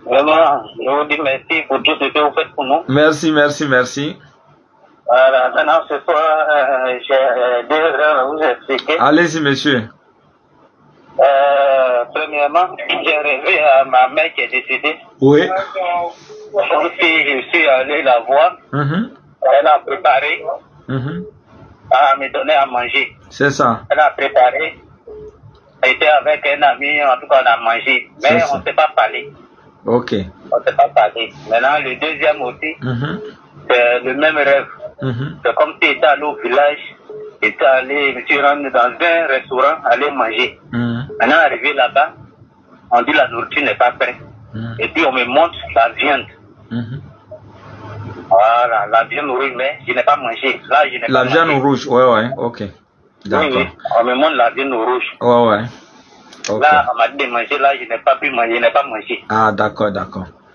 Vraiment, je vous dis merci pour tout ce que vous faites pour nous. Merci. Voilà, maintenant ce soir, j'ai deux heures à vous expliquer. Allez-y, monsieur. Premièrement, j'ai rêvé à ma mère qui est décédée. Oui. Comme si je suis allé la voir. Elle a préparé à me donner à manger. C'est ça. Elle a préparé. Elle était avec un ami, en tout cas on a mangé. Mais on ne s'est pas parlé. Ok. On ne s'est pas parlé. Maintenant, le deuxième aussi, c'est le même rêve. C'est comme si j'étais allé au village. Je me suis rendu dans un restaurant, aller manger. Maintenant, arrivé là-bas, on dit la nourriture n'est pas prête. Et puis on me montre la viande. Voilà, la viande rouge, mais je n'ai pas mangé. Là, je n'ai la pas viande mangé. rouge, ouais, ok. D'accord. Oui, on me montre la viande rouge. Ouais. Okay. Là, on m'a dit de manger, là, je n'ai pas pu manger, je n'ai pas mangé. Ah, d'accord.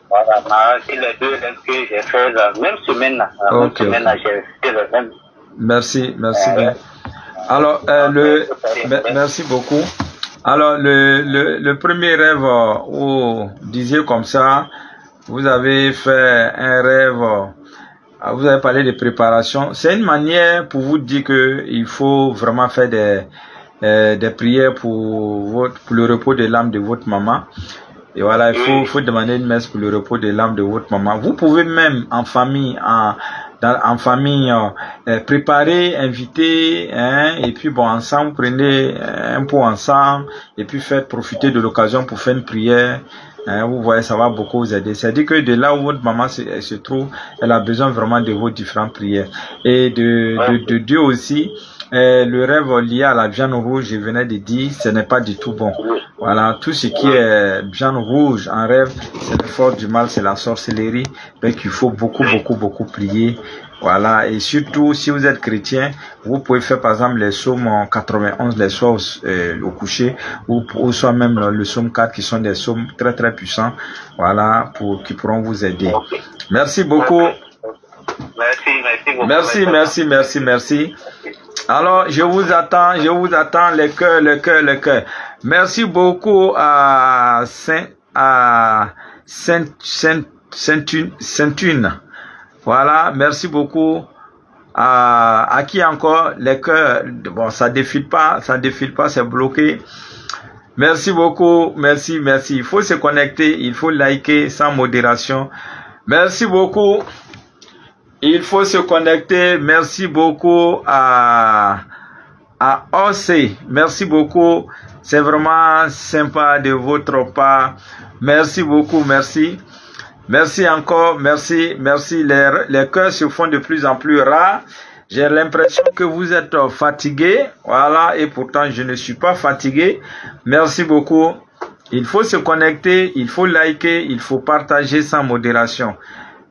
Voilà, c'est les deux rêves que j'ai fait la même semaine là. J'ai fait le même. Merci bien. Alors, merci beaucoup. Alors, le premier rêve, vous disiez comme ça, vous avez fait un rêve, vous avez parlé de préparation. C'est une manière pour vous dire que il faut vraiment faire des prières pour le repos de l'âme de votre maman. Et voilà, il faut demander une messe pour le repos de l'âme de votre maman. Vous pouvez même en famille, préparer, inviter, et puis bon, ensemble, prenez un pot ensemble, et puis faites profiter de l'occasion pour faire une prière. Vous voyez, ça va beaucoup vous aider. C'est-à-dire que de là où votre maman se trouve, elle a besoin vraiment de vos différentes prières. Et de Dieu aussi. Le rêve lié à la viande rouge, je venais de dire, ce n'est pas du tout bon. Voilà, tout ce qui est viande rouge en rêve, c'est le fort du mal, c'est la sorcellerie. Donc il faut beaucoup prier Voilà, et surtout, si vous êtes chrétien, vous pouvez faire par exemple les psaumes 91, les soirs au coucher, ou soit même le psaume 4, qui sont des psaumes très très puissants, voilà, qui pourront vous aider. Merci beaucoup. Merci. Alors, je vous attends, les cœurs. Merci beaucoup à Sainte-Une. Voilà, merci beaucoup. À qui encore les cœurs? Bon, ça défile pas, c'est bloqué. Merci beaucoup, merci. Il faut se connecter, il faut liker sans modération. Merci beaucoup. Il faut se connecter. Merci beaucoup à OC. Merci beaucoup. C'est vraiment sympa de votre part. Merci beaucoup, merci. Merci encore, merci. Les cœurs se font de plus en plus rares. J'ai l'impression que vous êtes fatigués. Voilà, et pourtant je ne suis pas fatigué. Merci beaucoup. Il faut se connecter, il faut liker, il faut partager sans modération.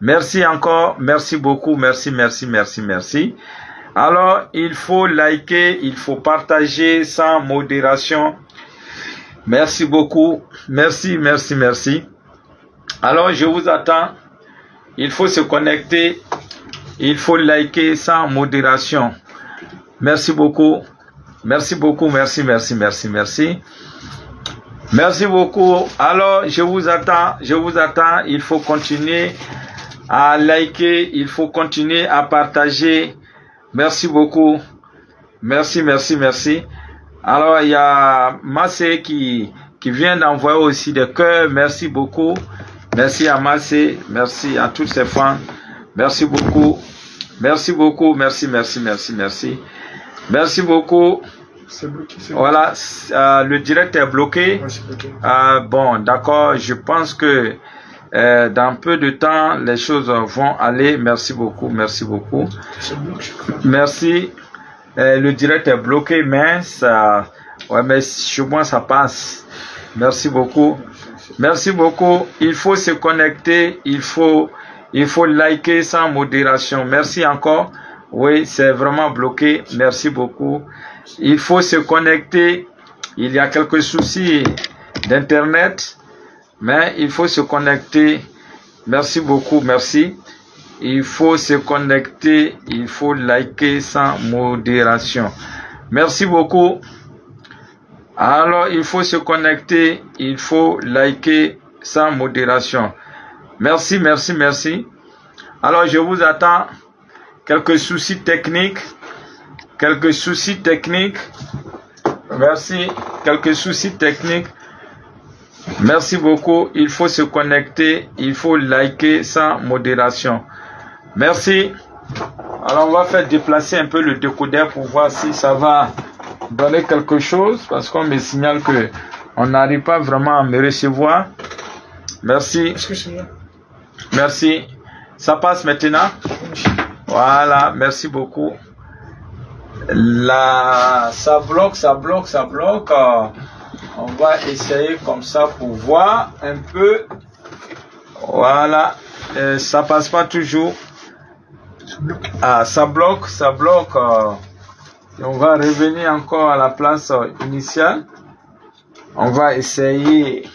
Merci encore, merci beaucoup, merci. Alors, il faut liker, il faut partager sans modération. Merci beaucoup, merci. Alors, je vous attends. Il faut se connecter. Il faut liker sans modération. Merci beaucoup. Merci. Merci beaucoup. Alors, je vous attends. Il faut continuer à liker. Il faut continuer à partager. Merci beaucoup. Merci. Alors, il y a Massé qui vient d'envoyer aussi des cœurs. Merci beaucoup. Merci à Massé, merci à toutes ces fans. Merci beaucoup. Merci beaucoup. Voilà, le direct est bloqué. Bon, d'accord, je pense que dans peu de temps, les choses vont aller. Merci beaucoup. Merci. Le direct est bloqué, mais mais chez moi, ça passe. Merci beaucoup. Il faut se connecter, il faut liker sans modération. Merci encore. Oui, c'est vraiment bloqué. Merci beaucoup. Il faut se connecter. Il y a quelques soucis d'internet, mais il faut se connecter. Merci beaucoup, merci. Il faut se connecter, il faut liker sans modération. Merci beaucoup. Alors, il faut se connecter, il faut liker sans modération. Merci. Alors, je vous attends. Quelques soucis techniques. Merci. Quelques soucis techniques. Merci beaucoup. Il faut se connecter, il faut liker sans modération. Merci. Alors, on va faire déplacer un peu le décodeur pour voir si ça va donner quelque chose, parce qu'on me signale que on n'arrive pas vraiment à me recevoir. Merci. Merci. Ça passe maintenant. Voilà, merci beaucoup. Là, ça bloque. On va essayer comme ça pour voir un peu. Voilà. Ça passe pas toujours. Ah, ça bloque. On va revenir encore à la place initiale. On va essayer.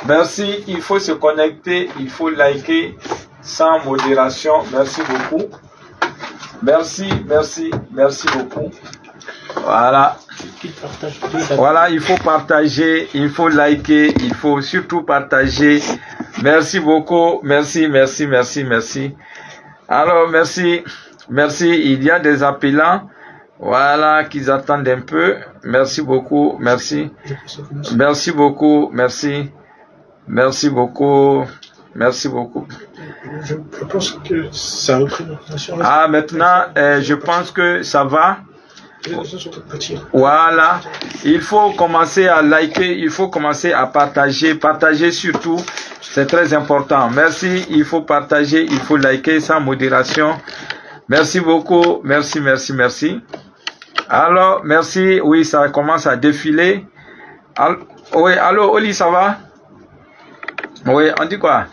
Merci. Il faut se connecter. Il faut liker sans modération. Merci beaucoup. Merci beaucoup. Voilà. Voilà, il faut partager, il faut liker, il faut surtout partager. Merci beaucoup. Merci. Alors, merci. Il y a des appelants. Voilà, qu'ils attendent un peu. Merci beaucoup. Merci beaucoup. Je pense que ça a repris. Ah, maintenant, je pense que ça va. Voilà. Il faut commencer à liker, il faut commencer à partager. Partager surtout, c'est très important. Merci. Il faut partager, il faut liker sans modération. Merci beaucoup. Merci. Alors, merci. Oui, ça commence à défiler. Oui, allô, Oli, ça va? Oui, on dit quoi?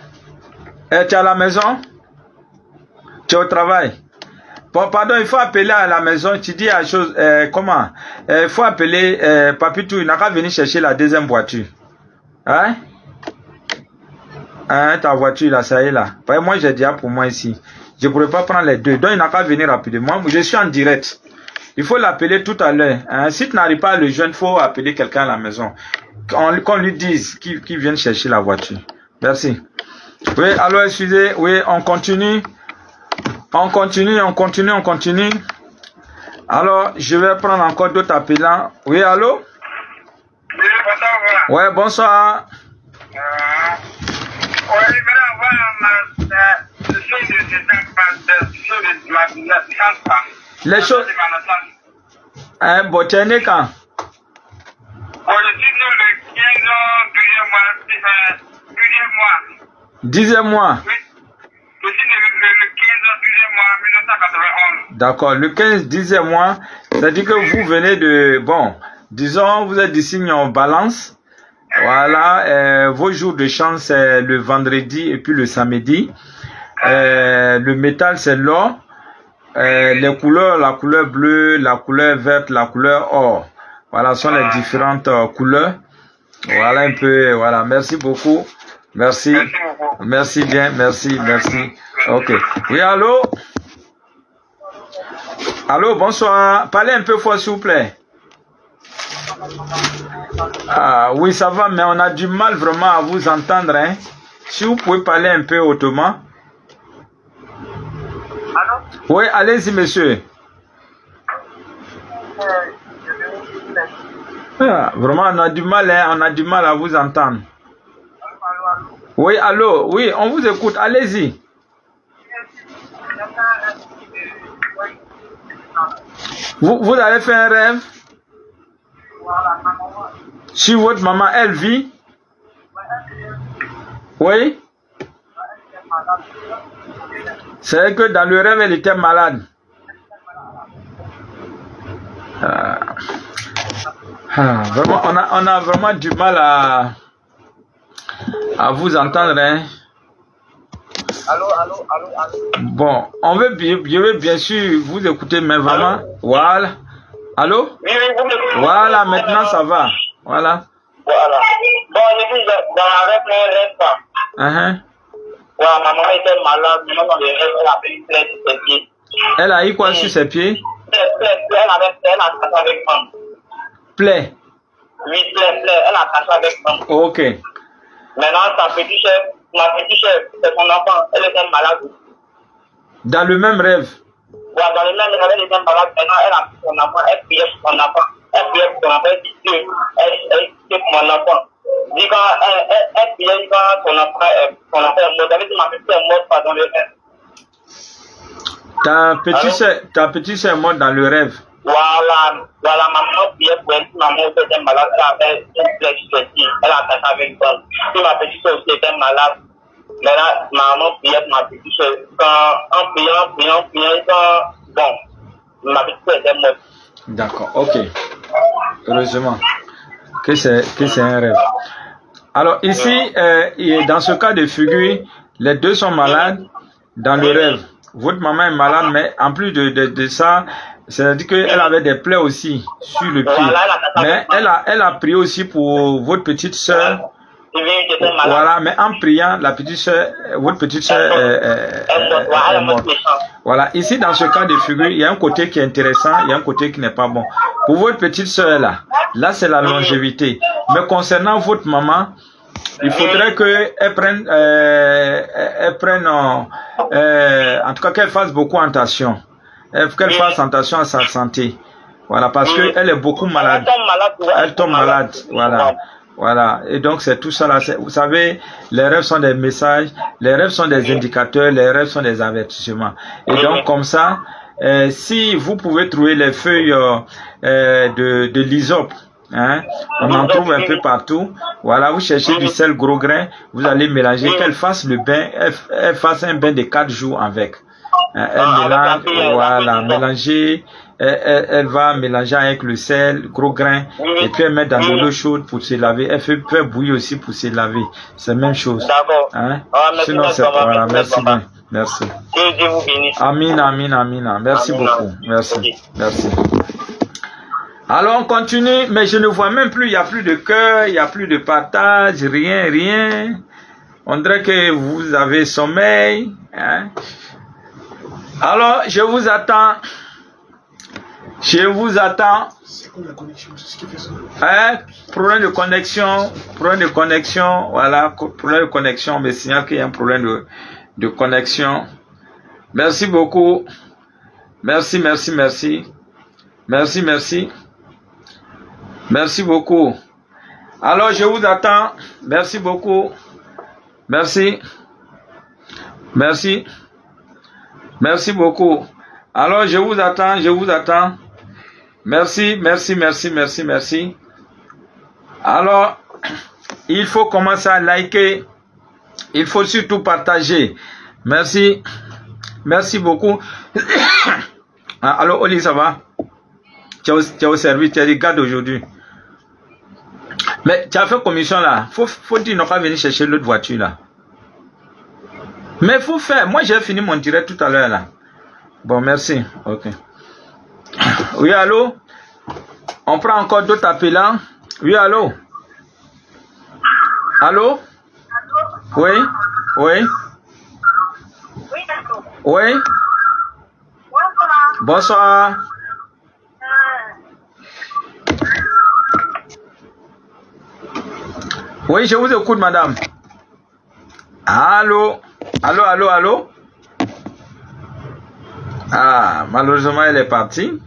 Tu es à la maison? Tu es au travail. Bon, pardon, il faut appeler à la maison. Tu dis la chose, comment? Il faut appeler, Papitou, il n'a qu'à venir chercher la deuxième voiture. Hein? Hein, ta voiture là, ça y est là. Moi, j'ai déjà pour moi ici. Je ne pourrais pas prendre les deux. Donc, il n'a qu'à venir rapidement. Je suis en direct. Il faut l'appeler tout à l'heure. Hein? Si tu n'arrives pas à le joindre, il faut appeler quelqu'un à la maison. Qu'on lui dise qu'il vienne chercher la voiture. Merci. Oui, alors excusez. Oui, on continue. On continue. Alors, je vais prendre encore d'autres appelants. Oui, allô? Oui, bonsoir. Ouais, bonsoir. Oui, je vais avoir les choses. Hein, bon, tu es né quand? Je suis né le 15 mois. 10e mois. Oui. Je suis né le 15 mois 1991. D'accord, le 15, 10e mois, c'est-à-dire que vous venez de, bon, disons, vous êtes d'ici en Balance. Voilà, vos jours de chance, c'est le vendredi et puis le samedi. Le métal, c'est l'or. Les couleurs, la couleur bleue, la couleur verte, la couleur or. Voilà, sont les différentes couleurs. Voilà un peu, voilà, merci beaucoup. Merci. Merci bien, merci. Ok. Oui, allô? Allô, bonsoir. Parlez un peu fort, s'il vous plaît. Ah, oui, ça va, mais on a du mal vraiment à vous entendre. Hein. Si vous pouvez parler un peu hautement. Allô? Oui, allez-y, monsieur. Ah, vraiment, on a du mal, hein, on a du mal à vous entendre. Oui, allô, oui, on vous écoute, allez-y. Vous avez fait un rêve? Si votre maman, elle vit? Oui? C'est que dans le rêve, elle était malade. Vraiment, on a vraiment du mal à vous entendre. Hein. Allô. Bon, je veux bien sûr vous écouter, mais vraiment, voilà. Allô? Oui, vous m'écoutez. Voilà, maintenant ça va. Voilà. Voilà. Bon, je suis dans la rêve, mais elle reste pas. Voilà, ma maman était malade, maintenant dans le rêve, elle a fait une plaie sur ses pieds. Elle a eu quoi sur ses pieds? Elle a cassé avec moi. Plaie? Oui, plaie, elle a cassé avec moi. Ok. Maintenant, ma petite chef, c'est son enfant, elle était malade. Dans le même rêve? Ouais, dans le même rêve, elle était malade, maintenant elle a pris son enfant, elle priait pour son enfant. Elle priait pour son enfant, elle dit Dieu, elle priait pour mon enfant. Dit quand elle priait quand son enfant est mort, elle dit ma petite est morte pas dans le rêve. Ta petite soeur est morte dans le rêve? Voilà, maman priait pour elle, maman était malade, elle avait une plaie sur ses pieds, elle a cassé avec moi. Si ma petite soeur aussi était malade, maintenant maman priait pour ma petite soeur. Quand en priant, bon, ma petite soeur était morte. D'accord, ok. Heureusement que c'est un rêve. Alors ici, dans ce cas de figure, les deux sont malades dans le rêve. Votre maman est malade, mais en plus de ça, c'est-à-dire qu'elle avait des plaies aussi sur le pied. Mais elle a prié aussi pour votre petite soeur. Voilà, mais en priant, votre petite soeur est morte. Voilà, ici dans ce cas de figure, il y a un côté qui est intéressant, il y a un côté qui n'est pas bon. Pour votre petite soeur là c'est la longévité. Mais concernant votre maman, il faudrait qu'elle prenne, en tout cas qu'elle fasse beaucoup attention. Qu'elle fasse attention à sa santé. Voilà, parce qu'elle est beaucoup malade. Elle tombe malade. Voilà. Et donc c'est tout ça là. Vous savez, les rêves sont des messages, les rêves sont des indicateurs, les rêves sont des avertissements. Et donc comme ça, si vous pouvez trouver les feuilles de l'hysope, hein, on en trouve un peu partout. Voilà, vous cherchez du sel gros grain, vous allez mélanger, qu'elle fasse le bain, elle fasse un bain de 4 jours avec. Elle mélange, voilà, mélanger. Elle va mélanger avec le sel, gros grain, et puis elle met dans de l'eau chaude pour se laver. Elle fait bouillir aussi pour se laver. C'est la même chose. D'accord. Hein? Sinon, c'est voilà, merci bien. Merci. Que Dieu vous bénisse. Amin, amin, amin. Merci beaucoup. Merci. Okay. Merci. Alors on continue, mais je ne vois même plus, il n'y a plus de cœur, il n'y a plus de partage, rien, rien. On dirait que vous avez sommeil. Hein? Alors, je vous attends. Je vous attends. C'est quoi la connexion? C'est ce qui fait ça. Hein? Problème de connexion, voilà, problème de connexion, mais signale qu'il y a un problème de connexion. Merci beaucoup. Merci, merci, merci. Merci, merci. Merci beaucoup. Alors, je vous attends. Merci beaucoup. Merci. Merci. Merci beaucoup. Alors, je vous attends, je vous attends. Merci, merci, merci, merci, merci. Alors, il faut commencer à liker. Il faut surtout partager. Merci. Merci beaucoup. Alors, Oli, ça va? Tu as au service, tu as dit garde aujourd'hui. Mais tu as fait commission là. Faut dire non pas venir chercher l'autre voiture là. Mais faut faire. Moi j'ai fini mon direct tout à l'heure là. Bon, merci. Ok. Oui, allô? On prend encore d'autres appelants. Oui, allô? Allô? Oui? Oui? Oui? Bonsoir. Oui, je vous écoute, madame. Allô? Allô, allô, allô? Ah, malheureusement, elle est partie.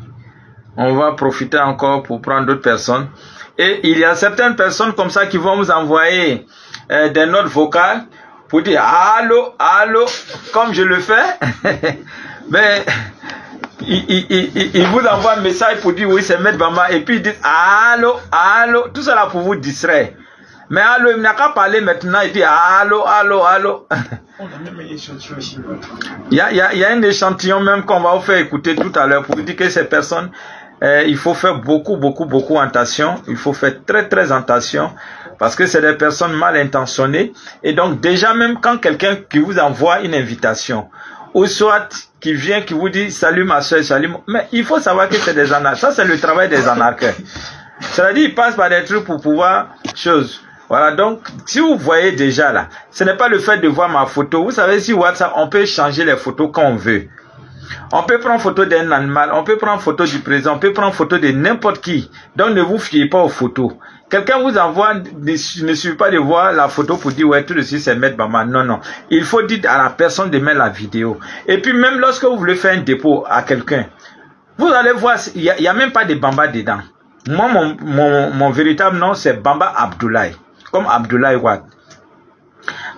On va profiter encore pour prendre d'autres personnes. Et il y a certaines personnes comme ça qui vont vous envoyer des notes vocales pour dire allô, allô, comme je le fais. Mais il vous envoie un message pour dire oui, c'est Maître Bamba. Et puis il dit allô, allô, tout ça là pour vous distraire. Mais allô, il n'a qu'à parler maintenant et dire allô, allô, allô. On a même un échantillon ici. Il y a un échantillon même qu'on va vous faire écouter tout à l'heure pour vous dire que ces personnes, il faut faire beaucoup attention. Il faut faire très attention parce que c'est des personnes mal intentionnées. Et donc déjà même quand quelqu'un qui vous envoie une invitation ou soit qui vient, qui vous dit salut ma soeur, salut, mais il faut savoir que c'est des anarches. Ça c'est le travail des anarches. C'est-à-dire ils passent par des trucs pour pouvoir chose. Voilà, donc, si vous voyez déjà là, ce n'est pas le fait de voir ma photo. Vous savez, sur WhatsApp, on peut changer les photos quand on veut. On peut prendre photo d'un animal, on peut prendre photo du président, on peut prendre photo de n'importe qui. Donc, ne vous fiez pas aux photos. Quelqu'un vous envoie, ne suffit pas de voir la photo pour dire, ouais, tout de suite, c'est Maître Bamba. Non, non. Il faut dire à la personne de mettre la vidéo. Et puis, même lorsque vous voulez faire un dépôt à quelqu'un, vous allez voir, il y a même pas de Bamba dedans. Moi, mon véritable nom, c'est Bamba Abdoulaye. Comme Abdoulaye Wade.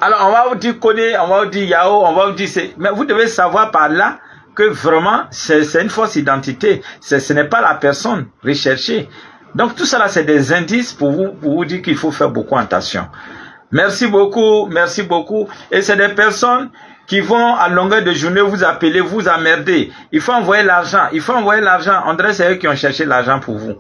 Alors, on va vous dire Koné, on va vous dire Yao, on va vous dire... Mais vous devez savoir par là que vraiment, c'est une fausse identité. Ce n'est pas la personne recherchée. Donc, tout ça là, c'est des indices pour vous dire qu'il faut faire beaucoup attention. Merci beaucoup, merci beaucoup. Et c'est des personnes qui vont à longueur de journée vous appeler, vous emmerder. Il faut envoyer l'argent, il faut envoyer l'argent. On dirait que c'est eux qui ont cherché l'argent pour vous.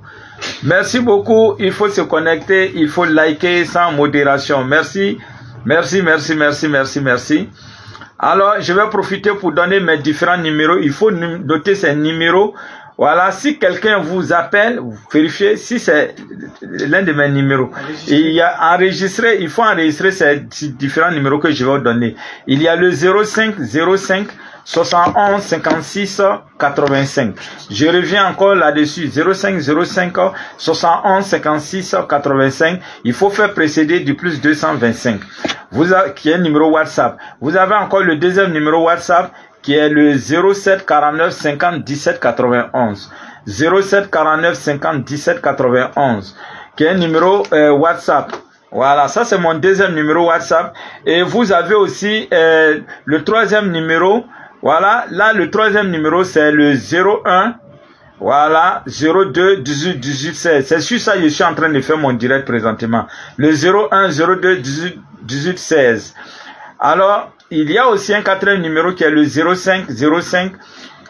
Merci beaucoup, il faut se connecter, il faut liker sans modération. Merci, merci, merci, merci, merci, merci. Alors, je vais profiter pour donner mes différents numéros. Il faut noter ces numéros. Voilà, si quelqu'un vous appelle, vous vérifiez si c'est l'un de mes numéros. Il y a enregistré, il faut enregistrer ces différents numéros que je vais vous donner. Il y a le 05 71 56 85. Je reviens encore là-dessus. 05 71 56 85. Il faut faire précéder du plus 225. Qui est un numéro WhatsApp. Vous avez encore le deuxième numéro WhatsApp qui est le 07 49 50 17 91. 07 49 50 17 91. Qui est un numéro WhatsApp. Voilà, ça c'est mon deuxième numéro WhatsApp. Et vous avez aussi le troisième numéro. Voilà, là le troisième numéro c'est le 01. Voilà, 02 18 18 16. C'est sur ça que je suis en train de faire mon direct présentement. Le 01 02 18 18 16. Alors, il y a aussi un quatrième numéro qui est le 05 05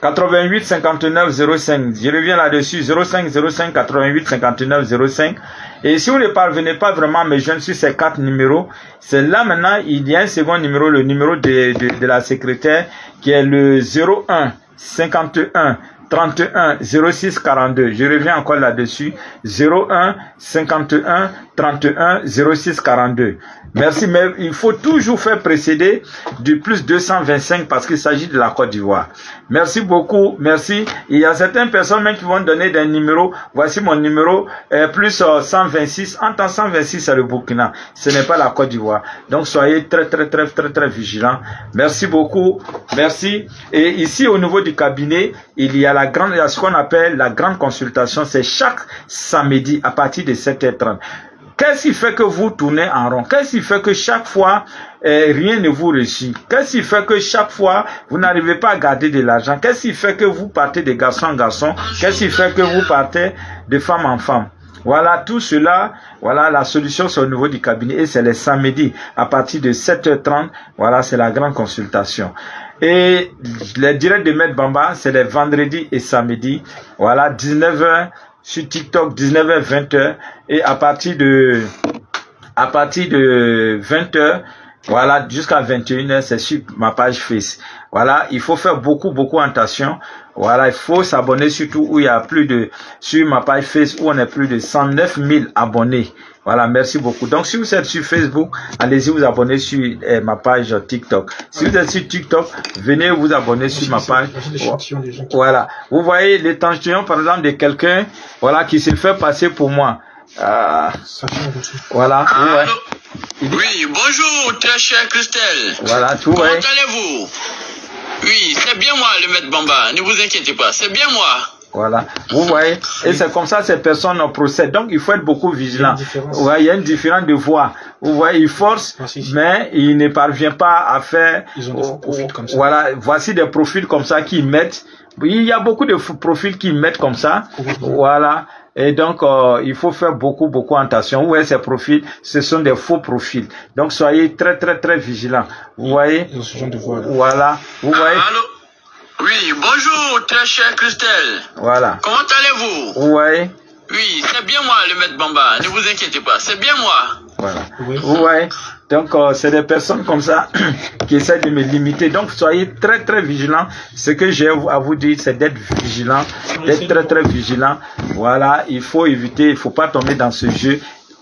88 59 05. Je reviens là-dessus. 05 05 88 59 05. Et si vous ne parvenez pas vraiment à me joindre sur ces 4 numéros, c'est là maintenant, il y a un second numéro, le numéro de la secrétaire, qui est le 01 51 31 06 42. Je reviens encore là-dessus. 01 51 31 06 42. Merci, mais il faut toujours faire précéder du plus 225 parce qu'il s'agit de la Côte d'Ivoire. Merci beaucoup, merci. Il y a certaines personnes même qui vont donner des numéros. Voici mon numéro, plus 126. En temps 126, c'est le Burkina. Ce n'est pas la Côte d'Ivoire. Donc soyez très vigilants. Merci beaucoup, merci. Et ici au niveau du cabinet, il y a ce qu'on appelle la grande consultation. C'est chaque samedi à partir de 7h30. Qu'est-ce qui fait que vous tournez en rond? Qu'est-ce qui fait que chaque fois, rien ne vous réussit? Qu'est-ce qui fait que chaque fois, vous n'arrivez pas à garder de l'argent? Qu'est-ce qui fait que vous partez de garçon en garçon? Qu'est-ce qui fait que vous partez de femme en femme? Voilà, tout cela, voilà, la solution c'est au niveau du cabinet et c'est les samedis à partir de 7h30. Voilà, c'est la grande consultation. Et les directs de Maître Bamba, c'est les vendredis et samedis. Voilà, 19h. Sur TikTok, 19h, 20h, et à partir de 20h, voilà, jusqu'à 21h, c'est sur ma page Face. Voilà, il faut faire beaucoup attention. Voilà, il faut s'abonner surtout où il y a plus de, sur ma page Face, où on est plus de 109 000 abonnés. Voilà, merci beaucoup. Donc, si vous êtes sur Facebook, allez-y vous abonner sur ma page TikTok. Si vous êtes sur TikTok, venez vous abonner sur ma page. Voilà. Vous voyez l'échantillon, par exemple, de quelqu'un, voilà, qui se fait passer pour moi. Voilà. Oui, bonjour, très cher Christelle. Voilà, tout. Comment allez-vous? Oui, c'est bien moi, le Maître Bamba. Ne vous inquiétez pas, c'est bien moi. Voilà, vous voyez, et c'est comme ça ces personnes procèdent. Donc il faut être beaucoup vigilant. Ouais, il y a une différence de voix. Vous voyez, il force, mais il ne parvient pas à faire. Ils ont des profils comme ça. Voilà, voici des profils comme ça qui mettent. Il y a beaucoup de profils qui mettent comme ça. Voilà. Et donc, il faut faire beaucoup attention. Vous voyez, ces profils, ce sont des faux profils. Donc, soyez très vigilants. Vous voyez? Voilà. Vous voyez? Allô? Oui, bonjour, très cher Christelle. Voilà. Comment allez-vous? Vous voyez? Oui, c'est bien moi, le Maître Bamba. Ne vous inquiétez pas, c'est bien moi. Voilà. Vous voyez? Donc, c'est des personnes comme ça qui essaient de me limiter. Donc, soyez très vigilants. Ce que j'ai à vous dire, c'est d'être vigilant, d'être très vigilant. Voilà, il faut éviter, il faut pas tomber dans ce jeu.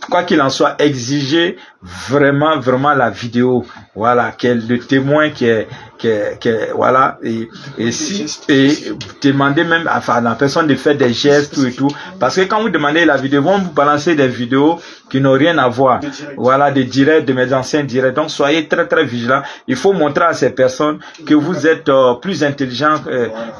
Quoi qu'il en soit, exiger vraiment la vidéo. Voilà, le témoin qui est voilà, et demander même à la personne de faire des gestes tout et tout, parce que quand vous demandez la vidéo, vont vous balancer des vidéos qui n'ont rien à voir, voilà, des directs, de mes anciens directs. Donc soyez très vigilants. Il faut montrer à ces personnes que vous êtes plus intelligents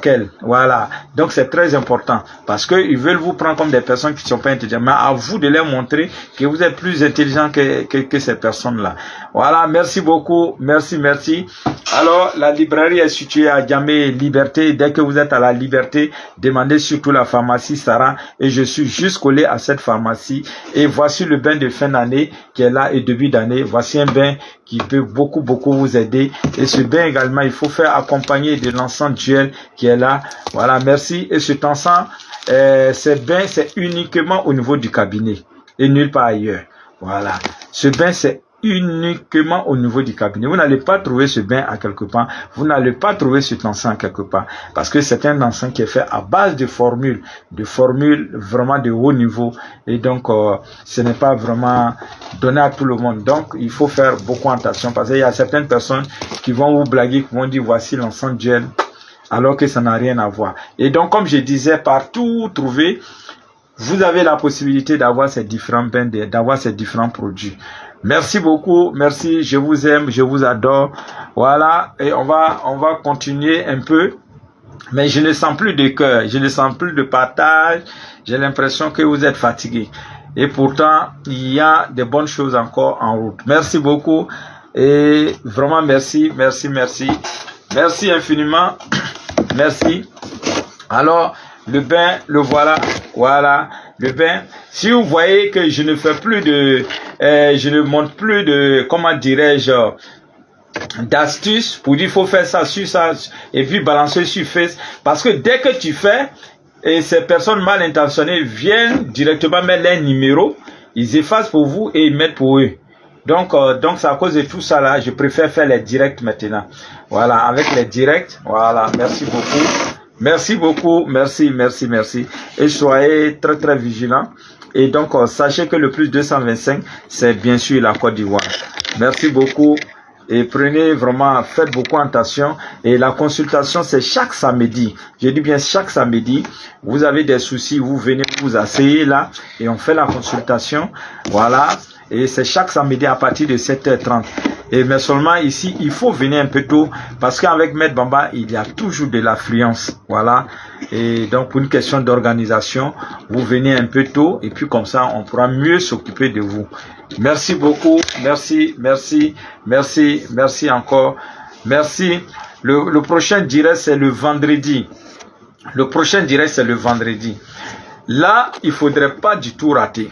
qu'elles. Voilà, donc c'est très important parce que ils veulent vous prendre comme des personnes qui ne sont pas intelligentes, mais à vous de leur montrer que vous êtes plus intelligents que ces personnes-là. Voilà, merci beaucoup, merci. Alors, la librairie est située à Diamé Liberté. Dès que vous êtes à la Liberté, demandez surtout la pharmacie Sarah. Et je suis juste collé à cette pharmacie. Et voici le bain de fin d'année qui est là et début d'année. Voici un bain qui peut beaucoup vous aider. Et ce bain également, il faut faire accompagner de l'encens duel qui est là. Voilà, merci. Et cet encens, ce bain, c'est uniquement au niveau du cabinet et nulle part ailleurs. Voilà. Ce bain, c'est uniquement au niveau du cabinet. Vous n'allez pas trouver ce bain à quelque part. Vous n'allez pas trouver cet encens à quelque part. Parce que c'est un encens qui est fait à base de formules vraiment de haut niveau. Et donc, ce n'est pas vraiment donné à tout le monde. Donc, il faut faire beaucoup attention. Parce qu'il y a certaines personnes qui vont vous blaguer, qui vont dire voici l'encens duel. Alors que ça n'a rien à voir. Et donc, comme je disais, partout trouver, vous avez la possibilité d'avoir ces différents bains, d'avoir ces différents produits. Merci beaucoup, merci, je vous aime, je vous adore. Voilà, et on va continuer un peu. Mais je ne sens plus de cœur, je ne sens plus de partage. J'ai l'impression que vous êtes fatigués. Et pourtant, il y a de bonnes choses encore en route. Merci beaucoup. Et vraiment merci. Merci infiniment. Merci. Alors, le bain, le voilà. Voilà, le bain. Si vous voyez que je ne fais plus de, je ne monte plus de, comment dirais-je, d'astuces pour dire il faut faire ça sur ça et puis balancer sur Face. Parce que dès que tu fais, et ces personnes mal intentionnées viennent directement mettre leur numéro, ils effacent pour vous et ils mettent pour eux. Donc c'est à cause de tout ça là, je préfère faire les directs maintenant. Voilà, avec les directs, voilà, merci beaucoup. Merci beaucoup, merci. Et soyez très très vigilants. Et donc, sachez que le plus 225, c'est bien sûr la Côte d'Ivoire. Merci beaucoup. Et prenez vraiment, faites beaucoup attention. Et la consultation, c'est chaque samedi. Je dis bien chaque samedi. Vous avez des soucis, vous venez vous asseyez là et on fait la consultation. Voilà. Et c'est chaque samedi à partir de 7h30. Mais seulement ici, il faut venir un peu tôt parce qu'avec Maître Bamba, il y a toujours de l'affluence. Voilà. Et donc, pour une question d'organisation, vous venez un peu tôt et puis comme ça, on pourra mieux s'occuper de vous. Merci beaucoup. Merci encore. Merci. Le prochain direct, c'est le vendredi. Le prochain direct, c'est le vendredi. Là, il faudrait pas du tout rater.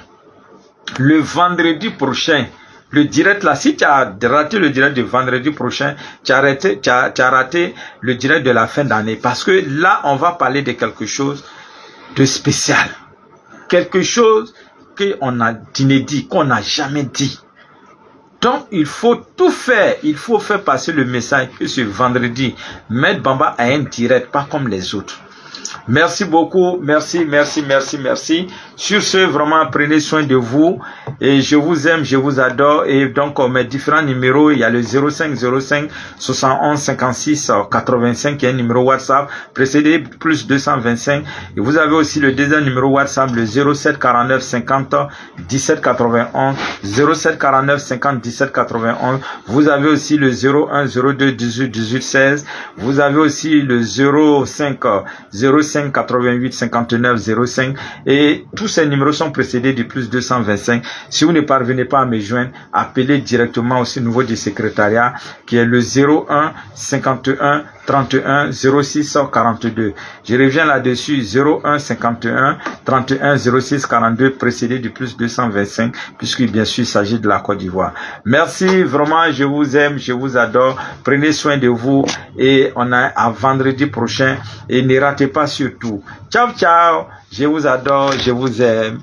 Le vendredi prochain, le direct là, si tu as raté le direct de vendredi prochain, tu as raté le direct de la fin d'année. Parce que là, on va parler de quelque chose de spécial. Quelque chose qu'on a d'inédit, qu'on n'a jamais dit. Donc, il faut tout faire. Il faut faire passer le message que ce vendredi, Maître Bamba a un direct, pas comme les autres. Merci beaucoup, merci. Sur ce, vraiment, prenez soin de vous. Et je vous aime, je vous adore. Et donc, mes différents numéros, il y a le 05 71 56 85, qui est un numéro WhatsApp, précédé plus 225. Et vous avez aussi le deuxième numéro WhatsApp, le 07 49 50 17 91. 07 49 50 17 91. Vous avez aussi le 01 02 18 18 16. Vous avez aussi le 05 88 59 05 et tous ces numéros sont précédés de plus 225. Si vous ne parvenez pas à me joindre, appelez directement aussi au niveau du secrétariat qui est le 01 51 31 06 42. Je reviens là-dessus, 01 51 31 06 42 précédé du plus 225 puisque bien sûr il s'agit de la Côte d'Ivoire. Merci vraiment, je vous aime, je vous adore. Prenez soin de vous et on a à vendredi prochain et ne ratez pas surtout. Ciao, je vous adore, je vous aime.